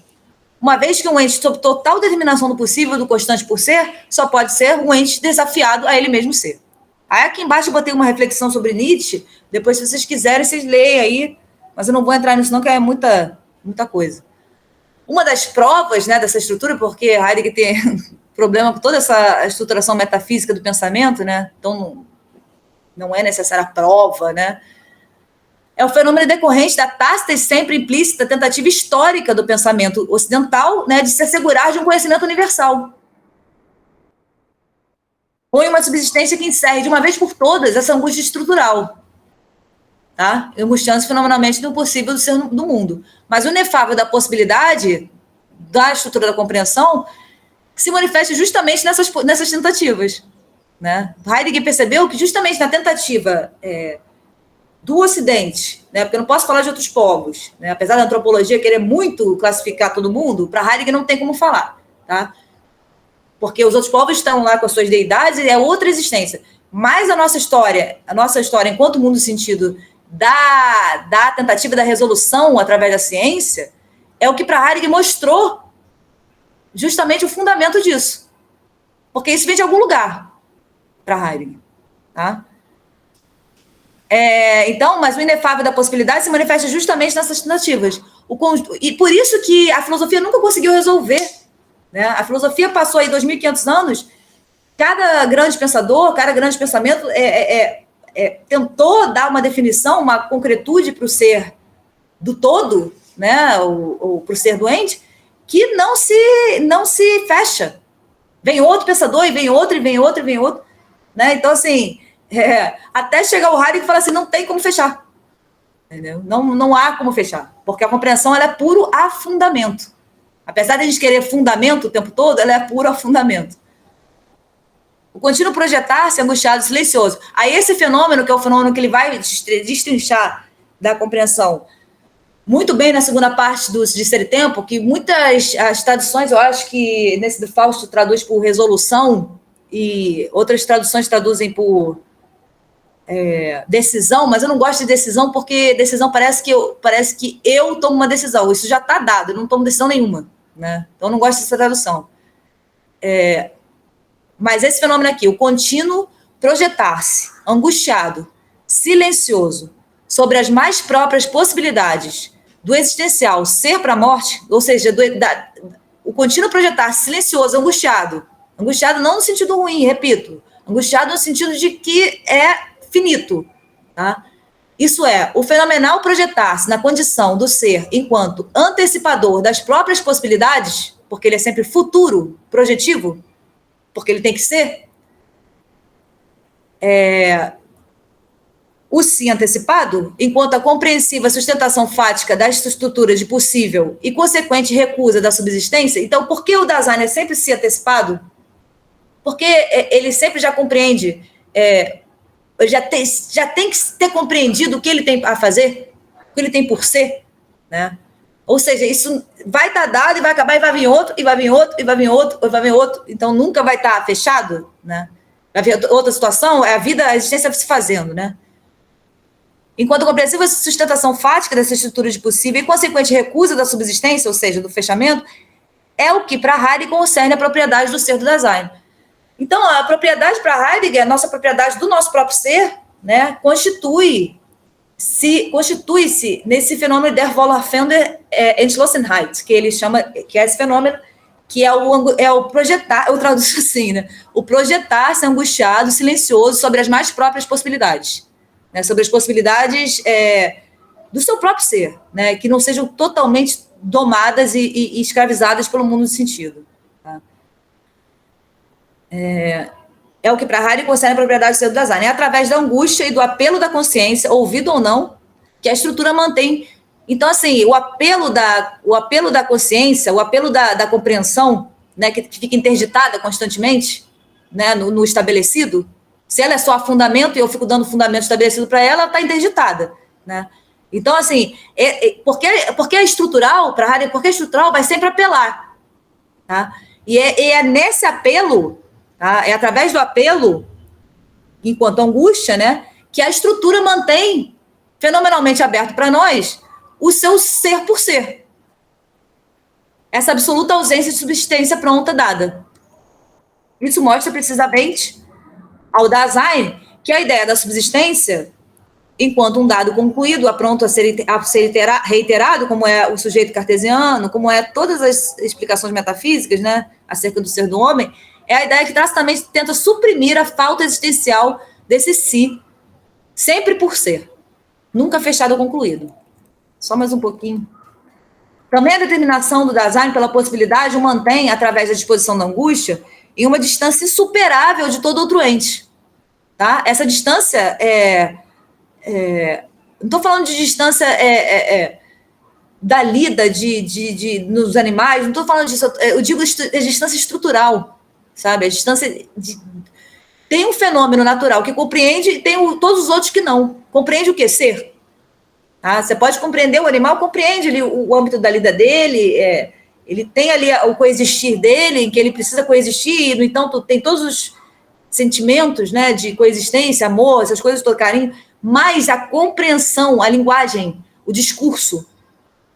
Uma vez que um ente sob total determinação do possível, do constante por ser, só pode ser um ente desafiado a ele mesmo ser. Aí aqui embaixo eu botei uma reflexão sobre Nietzsche, depois se vocês quiserem, vocês leem aí, mas eu não vou entrar nisso não, que é muita coisa. Uma das provas, né, dessa estrutura, porque Heidegger tem problema com toda essa estruturação metafísica do pensamento, né, então não é necessária a prova, né, é o fenômeno decorrente da tácita e sempre implícita tentativa histórica do pensamento ocidental, né, de se assegurar de um conhecimento universal. Põe uma subsistência que encerre de uma vez por todas essa angústia estrutural, tá? Angustiando-se fenomenalmente do impossível do ser do mundo. Mas o inefável da possibilidade da estrutura da compreensão se manifesta justamente nessas tentativas, né? Heidegger percebeu que justamente na tentativa do Ocidente, né, porque eu não posso falar de outros povos, né, apesar da antropologia querer muito classificar todo mundo, para Heidegger não tem como falar, tá? Porque os outros povos estão lá com as suas deidades e é outra existência. Mas a nossa história enquanto mundo do sentido da tentativa da resolução através da ciência, é o que para Heidegger mostrou justamente o fundamento disso. Porque isso vem de algum lugar para Heidegger, tá? Então, mas o inefável da possibilidade se manifesta justamente nessas tentativas. E por isso que a filosofia nunca conseguiu resolver, né? A filosofia passou aí 2.500 anos, cada grande pensador, cada grande pensamento tentou dar uma definição, uma concretude para o ser do todo, né? Ou para o ser doente, que não se fecha. Vem outro pensador, e vem outro, e vem outro, e vem outro. Né? Então, assim... até chegar o Heidegger e falar assim, não tem como fechar. Entendeu? Não há como fechar. Porque a compreensão ela é puro afundamento. Apesar de a gente querer fundamento o tempo todo, ela é puro afundamento. O contínuo projetar-se angustiado, silencioso. Aí esse fenômeno, que é o fenômeno que ele vai destrinchar da compreensão muito bem na segunda parte de Ser e Tempo, que as traduções, eu acho que nesse do Fausto traduz por resolução e outras traduções traduzem por decisão, mas eu não gosto de decisão porque decisão parece que eu tomo uma decisão. Isso já está dado, eu não tomo decisão nenhuma, né? Então eu não gosto dessa tradução. Mas esse fenômeno aqui, o contínuo projetar-se, angustiado, silencioso, sobre as mais próprias possibilidades do existencial ser para a morte, ou seja, o contínuo projetar-se silencioso, angustiado não no sentido ruim, repito, angustiado no sentido de que é finito, tá? Isso é, o fenomenal projetar-se na condição do ser enquanto antecipador das próprias possibilidades, porque ele é sempre futuro, projetivo, porque ele tem que ser, o sim antecipado, enquanto a compreensiva sustentação fática das estruturas de possível e consequente recusa da subsistência. Então, por que o Dasein é sempre sim antecipado? Porque ele sempre já compreende, já tem que ter compreendido o que ele tem a fazer, o que ele tem por ser, né? Ou seja, isso vai estar dado e vai acabar e vai vir outro, e vai vir outro, e vai vir outro, e vai vir outro. Então, nunca vai estar fechado, né? Vai vir outra situação, é a existência se fazendo, né? Enquanto a compreensiva sustentação fática dessa estrutura de possível e consequente recusa da subsistência, ou seja, do fechamento, é o que para Heidegger concerne a propriedade do ser do Dasein. Então, a propriedade para Heidegger, a nossa propriedade do nosso próprio ser, né, constitui-se nesse fenômeno der Wohlafende Entschlossenheit, que ele chama, que é esse fenômeno que é o projetar, eu traduzo assim, né, o projetar-se angustiado, silencioso sobre as mais próprias possibilidades, né, sobre as possibilidades do seu próprio ser, né, que não sejam totalmente domadas e escravizadas pelo mundo do sentido. Tá? É o que para Heidegger concerne a propriedade do ser do Dasein. É através da angústia e do apelo da consciência, ouvido ou não, que a estrutura mantém. Então, assim, o apelo da consciência, o apelo da compreensão, né, que fica interditada constantemente, né, no estabelecido, se ela é só fundamento e eu fico dando fundamento estabelecido para ela está interditada, né? Então, assim, porque é estrutural, para Heidegger, porque é estrutural, vai sempre apelar. Tá? E é nesse apelo, tá? É através do apelo, enquanto angústia, né, que a estrutura mantém fenomenalmente aberto para nós o seu ser por ser. Essa absoluta ausência de subsistência pronta dada. Isso mostra precisamente ao Dasein que a ideia da subsistência, enquanto um dado concluído, pronto a ser reiterado, como é o sujeito cartesiano, como é todas as explicações metafísicas, né, acerca do ser do homem, é a ideia que tacitamente tenta suprimir a falta existencial desse si, sempre por ser, nunca fechado ou concluído. Só mais um pouquinho. Também a determinação do Dasein pela possibilidade o mantém, através da disposição da angústia, em uma distância insuperável de todo outro ente. Tá? Essa distância não estou falando de distância da lida nos animais, não estou falando disso, eu digo distância estrutural, sabe? A distância tem um fenômeno natural que compreende e tem todos os outros que não. Compreende o que? Ser. Tá? Você pode compreender o animal, compreende ali o âmbito da lida dele, ele tem ali o coexistir dele, em que ele precisa coexistir, e, no entanto, tem todos os sentimentos, né, de coexistência, amor, essas coisas, todo carinho, mas a compreensão, a linguagem, o discurso,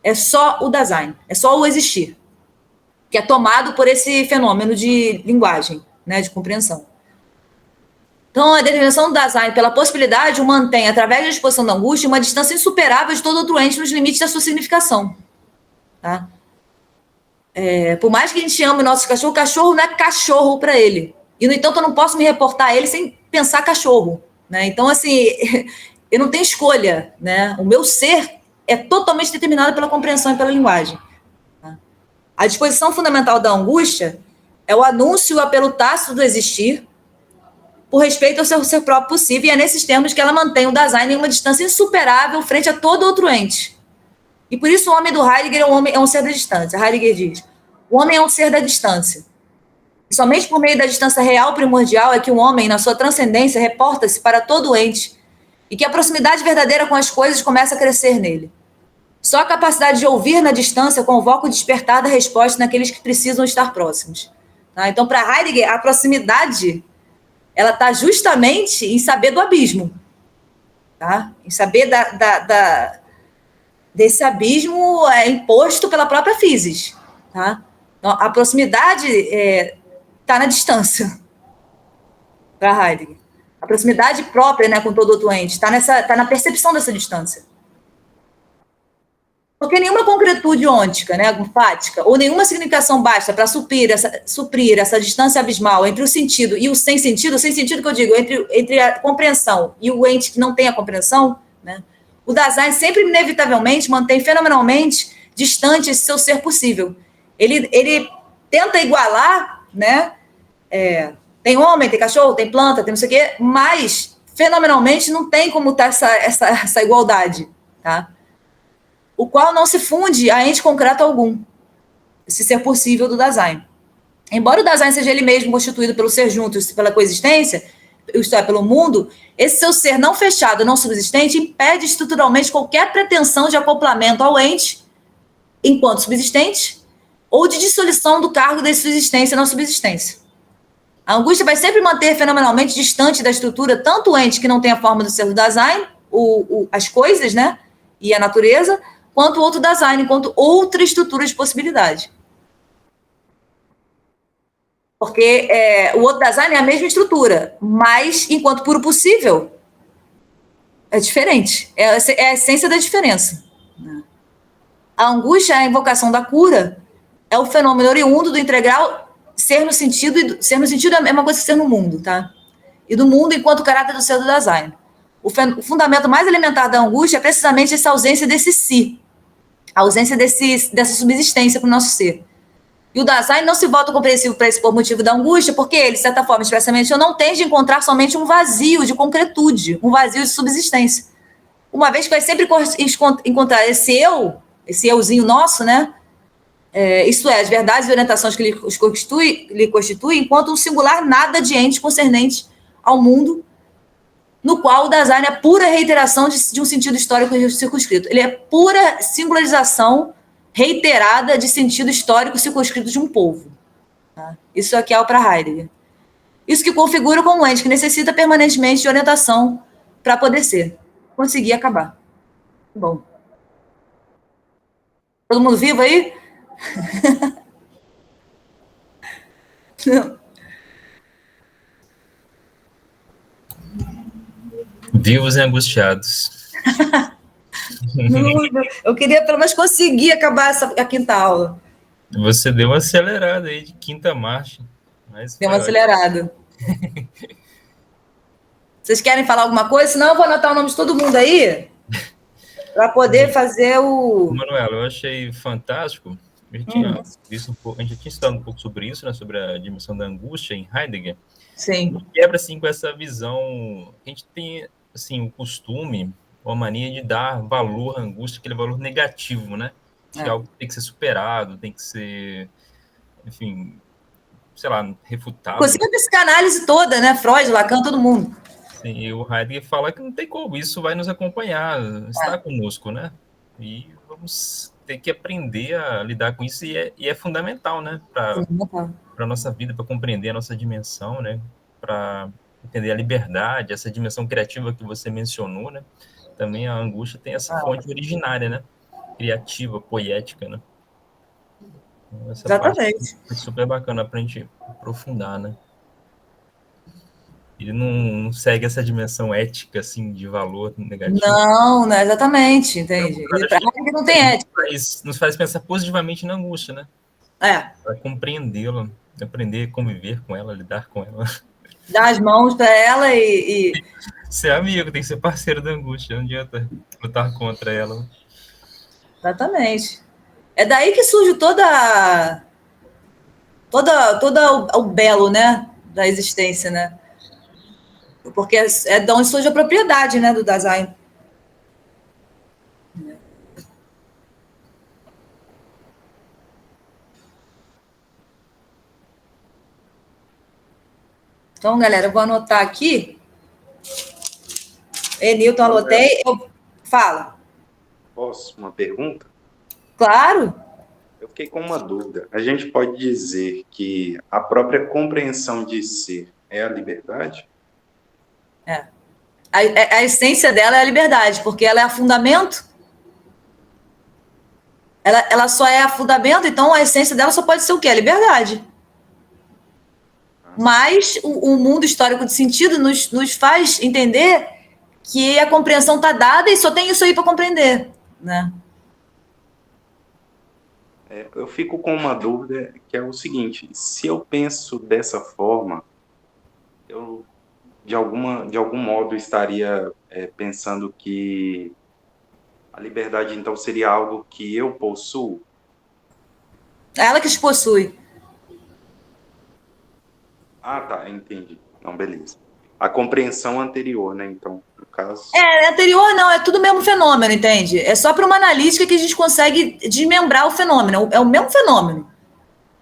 é só o Dasein, é só o existir, que é tomado por esse fenômeno de linguagem, né, de compreensão. Então, a determinação do Dasein pela possibilidade o mantém, através da disposição da angústia, uma distância insuperável de todo outro ente nos limites da sua significação. Tá? Por mais que a gente ame o nosso cachorro, o cachorro não é cachorro para ele. E, no entanto, eu não posso me reportar a ele sem pensar cachorro. Né? Então, assim, eu não tenho escolha. Né? O meu ser é totalmente determinado pela compreensão e pela linguagem. Tá? A disposição fundamental da angústia é o anúncio e o apelo tácito do existir, por respeito ao seu próprio possível, e é nesses termos que ela mantém o Dasein em uma distância insuperável frente a todo outro ente. E por isso o homem do Heidegger é um ser da distância. Heidegger diz, o homem é um ser da distância. E somente por meio da distância real primordial é que o homem, na sua transcendência, reporta-se para todo ente, e que a proximidade verdadeira com as coisas começa a crescer nele. Só a capacidade de ouvir na distância convoca o despertar da resposta naqueles que precisam estar próximos. Tá? Então, para Heidegger, a proximidade ela está justamente em saber do abismo. Tá? Em saber desse abismo imposto pela própria physis. Tá? Então, a proximidade está na distância, para Heidegger. A proximidade própria, né, com todo outro ente está na percepção dessa distância. Porque nenhuma concretude ôntica, né, enfática, ou nenhuma significação basta para suprir essa distância abismal entre o sentido e o sem sentido que eu digo, entre a compreensão e o ente que não tem a compreensão, né, o Dasein sempre, inevitavelmente, mantém fenomenalmente distante esse seu ser possível. Ele tenta igualar, né, tem homem, tem cachorro, tem planta, tem não sei o quê, mas, fenomenalmente, não tem como estar essa igualdade, tá? O qual não se funde a ente concreto algum, esse ser possível do Dasein. Embora o Dasein seja ele mesmo constituído pelo ser junto, pela coexistência, isto é, pelo mundo, esse seu ser não fechado, não subsistente, impede estruturalmente qualquer pretensão de acoplamento ao ente, enquanto subsistente, ou de dissolução do cargo de subsistência na subsistência. A angústia vai sempre manter fenomenalmente distante da estrutura tanto o ente que não tem a forma do ser do Dasein, as coisas, né, e a natureza, quanto o outro Dasein, enquanto outra estrutura de possibilidade. Porque o outro Dasein é a mesma estrutura, mas, enquanto puro possível, é diferente. É a essência da diferença. A angústia, a invocação da cura, é o fenômeno oriundo do integral ser no sentido é a mesma coisa que ser no mundo, tá? E do mundo enquanto caráter do ser do Dasein. O fundamento mais elementar da angústia é precisamente essa ausência desse si, a ausência dessa subsistência para o nosso ser. E o Dasein não se volta compreensível para esse por motivo da angústia, porque ele, de certa forma, expressamente, não tende a encontrar somente um vazio de concretude, um vazio de subsistência. Uma vez que vai sempre encontrar esse euzinho nosso, né? Isto é, as verdades e orientações que lhe constituem, enquanto um singular nada de ente concernente ao mundo, no qual o Dasein é pura reiteração de um sentido histórico circunscrito. Ele é pura singularização reiterada de sentido histórico circunscrito de um povo. Tá? Isso aqui é para Heidegger. Isso que configura como um ente que necessita permanentemente de orientação para poder ser. Conseguir acabar. Bom. Todo mundo vivo aí? Não. Vivos e angustiados. Eu queria pelo menos conseguir acabar a quinta aula. Você deu uma acelerada aí de quinta marcha. Deu uma acelerada. Vocês querem falar alguma coisa? Senão eu vou anotar o nome de todo mundo aí para poder fazer o... Manuela, eu achei fantástico. A gente tinha visto a gente tinha estudado um pouco sobre isso, né, sobre a dimensão da angústia em Heidegger. Sim. E quebra assim com essa visão. A gente tem assim o costume, uma mania de dar valor à angústia, aquele valor negativo, né? Que é algo que tem que ser superado, tem que ser, enfim, sei lá, refutado. Inclusive a psicanálise toda, né? Freud, Lacan, todo mundo. Sim, e o Heidegger fala que não tem como, isso vai nos acompanhar, está conosco, né? E vamos ter que aprender a lidar com isso, e é fundamental, né? Para a nossa vida, para compreender a nossa dimensão, né? Para entender a liberdade, essa dimensão criativa que você mencionou, né? Também a angústia tem essa fonte originária, né? Criativa, poética, né? Essa Exatamente. parte é super bacana para a gente aprofundar, né? Ele não segue essa dimensão ética, assim, de valor negativo. Não, exatamente, entende? Para Heidegger não tem ética. Nos faz pensar positivamente na angústia, né? Para compreendê-la, aprender a conviver com ela, lidar com ela. Dar as mãos para ela e... Ser amigo, tem que ser parceiro da angústia, não adianta lutar contra ela. Exatamente. É daí que surge toda o belo, né, da existência, né? Porque é de onde surge a propriedade, né, do Dasein. Então, galera, eu vou anotar aqui. Newton, anotei. Fala. Posso? Uma pergunta? Claro. Eu fiquei com uma dúvida. A gente pode dizer que a própria compreensão de ser é a liberdade? É. A essência dela é a liberdade, porque ela é a fundamento. Ela só é a fundamento, então a essência dela só pode ser o quê? A liberdade. Mas o mundo histórico de sentido nos faz entender que a compreensão está dada e só tem isso aí para compreender, né? Eu fico com uma dúvida que é o seguinte: se eu penso dessa forma, eu de algum modo estaria pensando que a liberdade então seria algo que eu possuo? É ela que te possui. Ah, tá, entendi. Não, beleza. A compreensão anterior, né? Então, no caso. Anterior não, é tudo o mesmo fenômeno, entende? É só para uma analítica que a gente consegue desmembrar o fenômeno. É o mesmo fenômeno,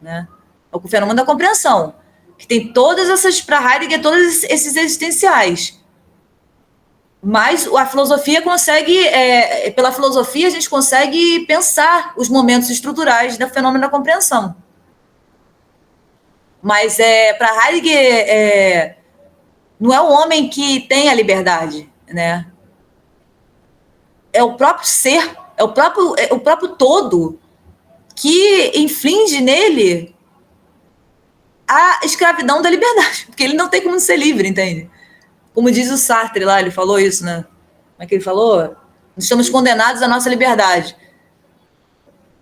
né? É o fenômeno da compreensão, que tem todas essas, para Heidegger, todos esses existenciais. Mas a filosofia consegue, pela filosofia, a gente consegue pensar os momentos estruturais do fenômeno da compreensão. Mas para Heidegger, não é o homem que tem a liberdade, né? É o próprio ser, é o próprio todo que inflige nele a escravidão da liberdade, porque ele não tem como ser livre, entende? Como diz o Sartre lá, ele falou isso, né? Como é que ele falou? Nós estamos condenados à nossa liberdade.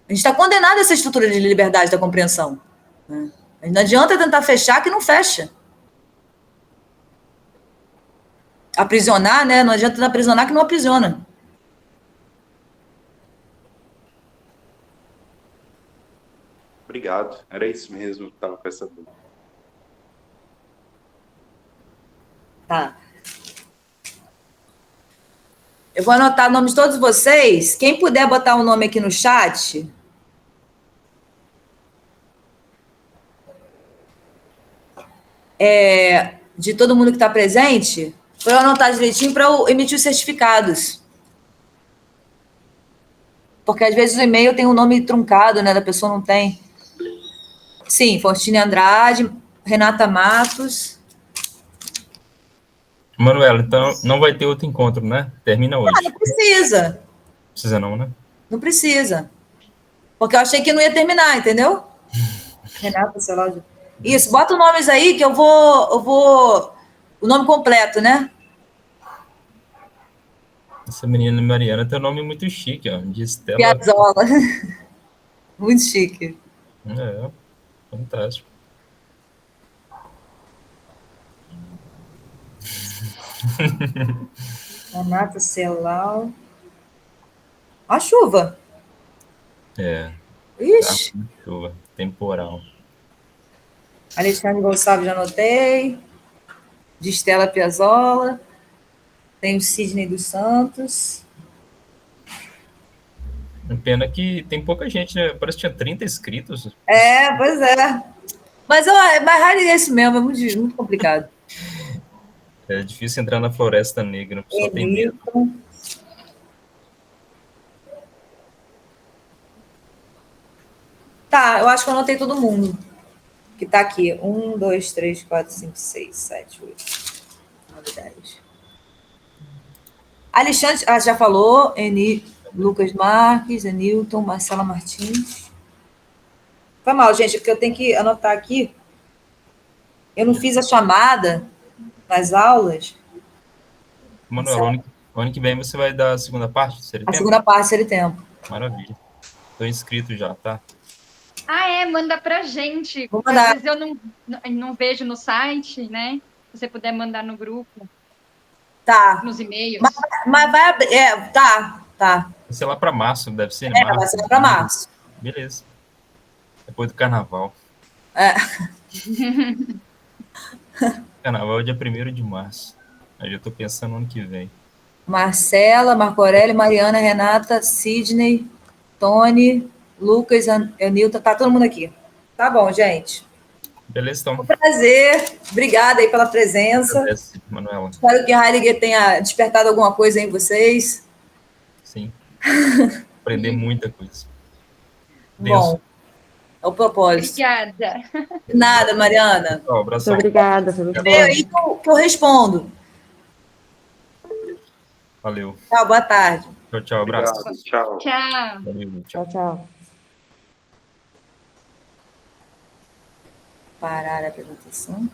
A gente está condenado a essa estrutura de liberdade da compreensão, né? Não adianta tentar fechar que não fecha. Aprisionar, né? Não adianta aprisionar que não aprisiona. Obrigado. Era isso mesmo que estava com essa dúvida. Tá. Eu vou anotar o nome de todos vocês. Quem puder botar o nome aqui no chat. De todo mundo que está presente, para eu anotar direitinho para eu emitir os certificados. Porque às vezes o e-mail tem um nome truncado, né? Da pessoa não tem. Sim, Faustine Andrade, Renata Matos. Manuela, então não vai ter outro encontro, né? Termina hoje. Não precisa. Precisa não, né? Não precisa. Porque eu achei que não ia terminar, entendeu? Renata, sei lá. Isso, bota os nomes aí que eu vou. O nome completo, né? Essa menina Mariana tem um nome muito chique, ó. De Estela. Piazzolla. Muito chique. Fantástico. Renata Celal. A chuva. Ixi. Chuva. Temporal. Alexandre Gonçalves, já anotei. De Estela Piazzolla. Tem o Sidney dos Santos. Pena que tem pouca gente, né? Parece que tinha 30 inscritos. Pois é. Mas Heidegger é isso mesmo, é muito complicado. É difícil entrar na Floresta Negra, só tem medo. Tá, eu acho que eu anotei todo mundo que tá aqui. 1, 2, 3, 4, 5, 6, 7, 8, 9, 10. Alexandre, já falou. Lucas Marques, Enilton, Marcela Martins. Foi mal, gente, porque eu tenho que anotar aqui. Eu não fiz a chamada nas aulas. Manuel, ano que vem você vai dar a segunda parte? A segunda parte, se ele tempo. Maravilha. Estou inscrito já, tá? Manda pra gente. Vou mandar. Às vezes eu não vejo no site, né? Se você puder mandar no grupo. Tá. Nos e-mails. Mas vai abrir. Tá. Vai ser lá para março, deve ser? Vai ser lá para março. Beleza. Depois do carnaval. Carnaval é dia 1º de março. Aí eu estou pensando no ano que vem. Marcela, Marco Aurélio, Mariana, Renata, Sidney, Tony, Lucas, Anilton, tá todo mundo aqui. Tá bom, gente. Beleza, então. Um prazer. Obrigada aí pela presença. Agradece, Manuela. Espero que Heidegger tenha despertado alguma coisa em vocês. Sim. Aprender muita coisa. Bom, é o propósito. Obrigada. De nada, Mariana. Um abração. Muito obrigada, foi muito bom. Aí que eu respondo. Valeu. Tchau, boa tarde. Tchau, tchau. Abraço. Obrigado, tchau. Tchau. Valeu, tchau. Tchau, tchau. Parar a apresentação.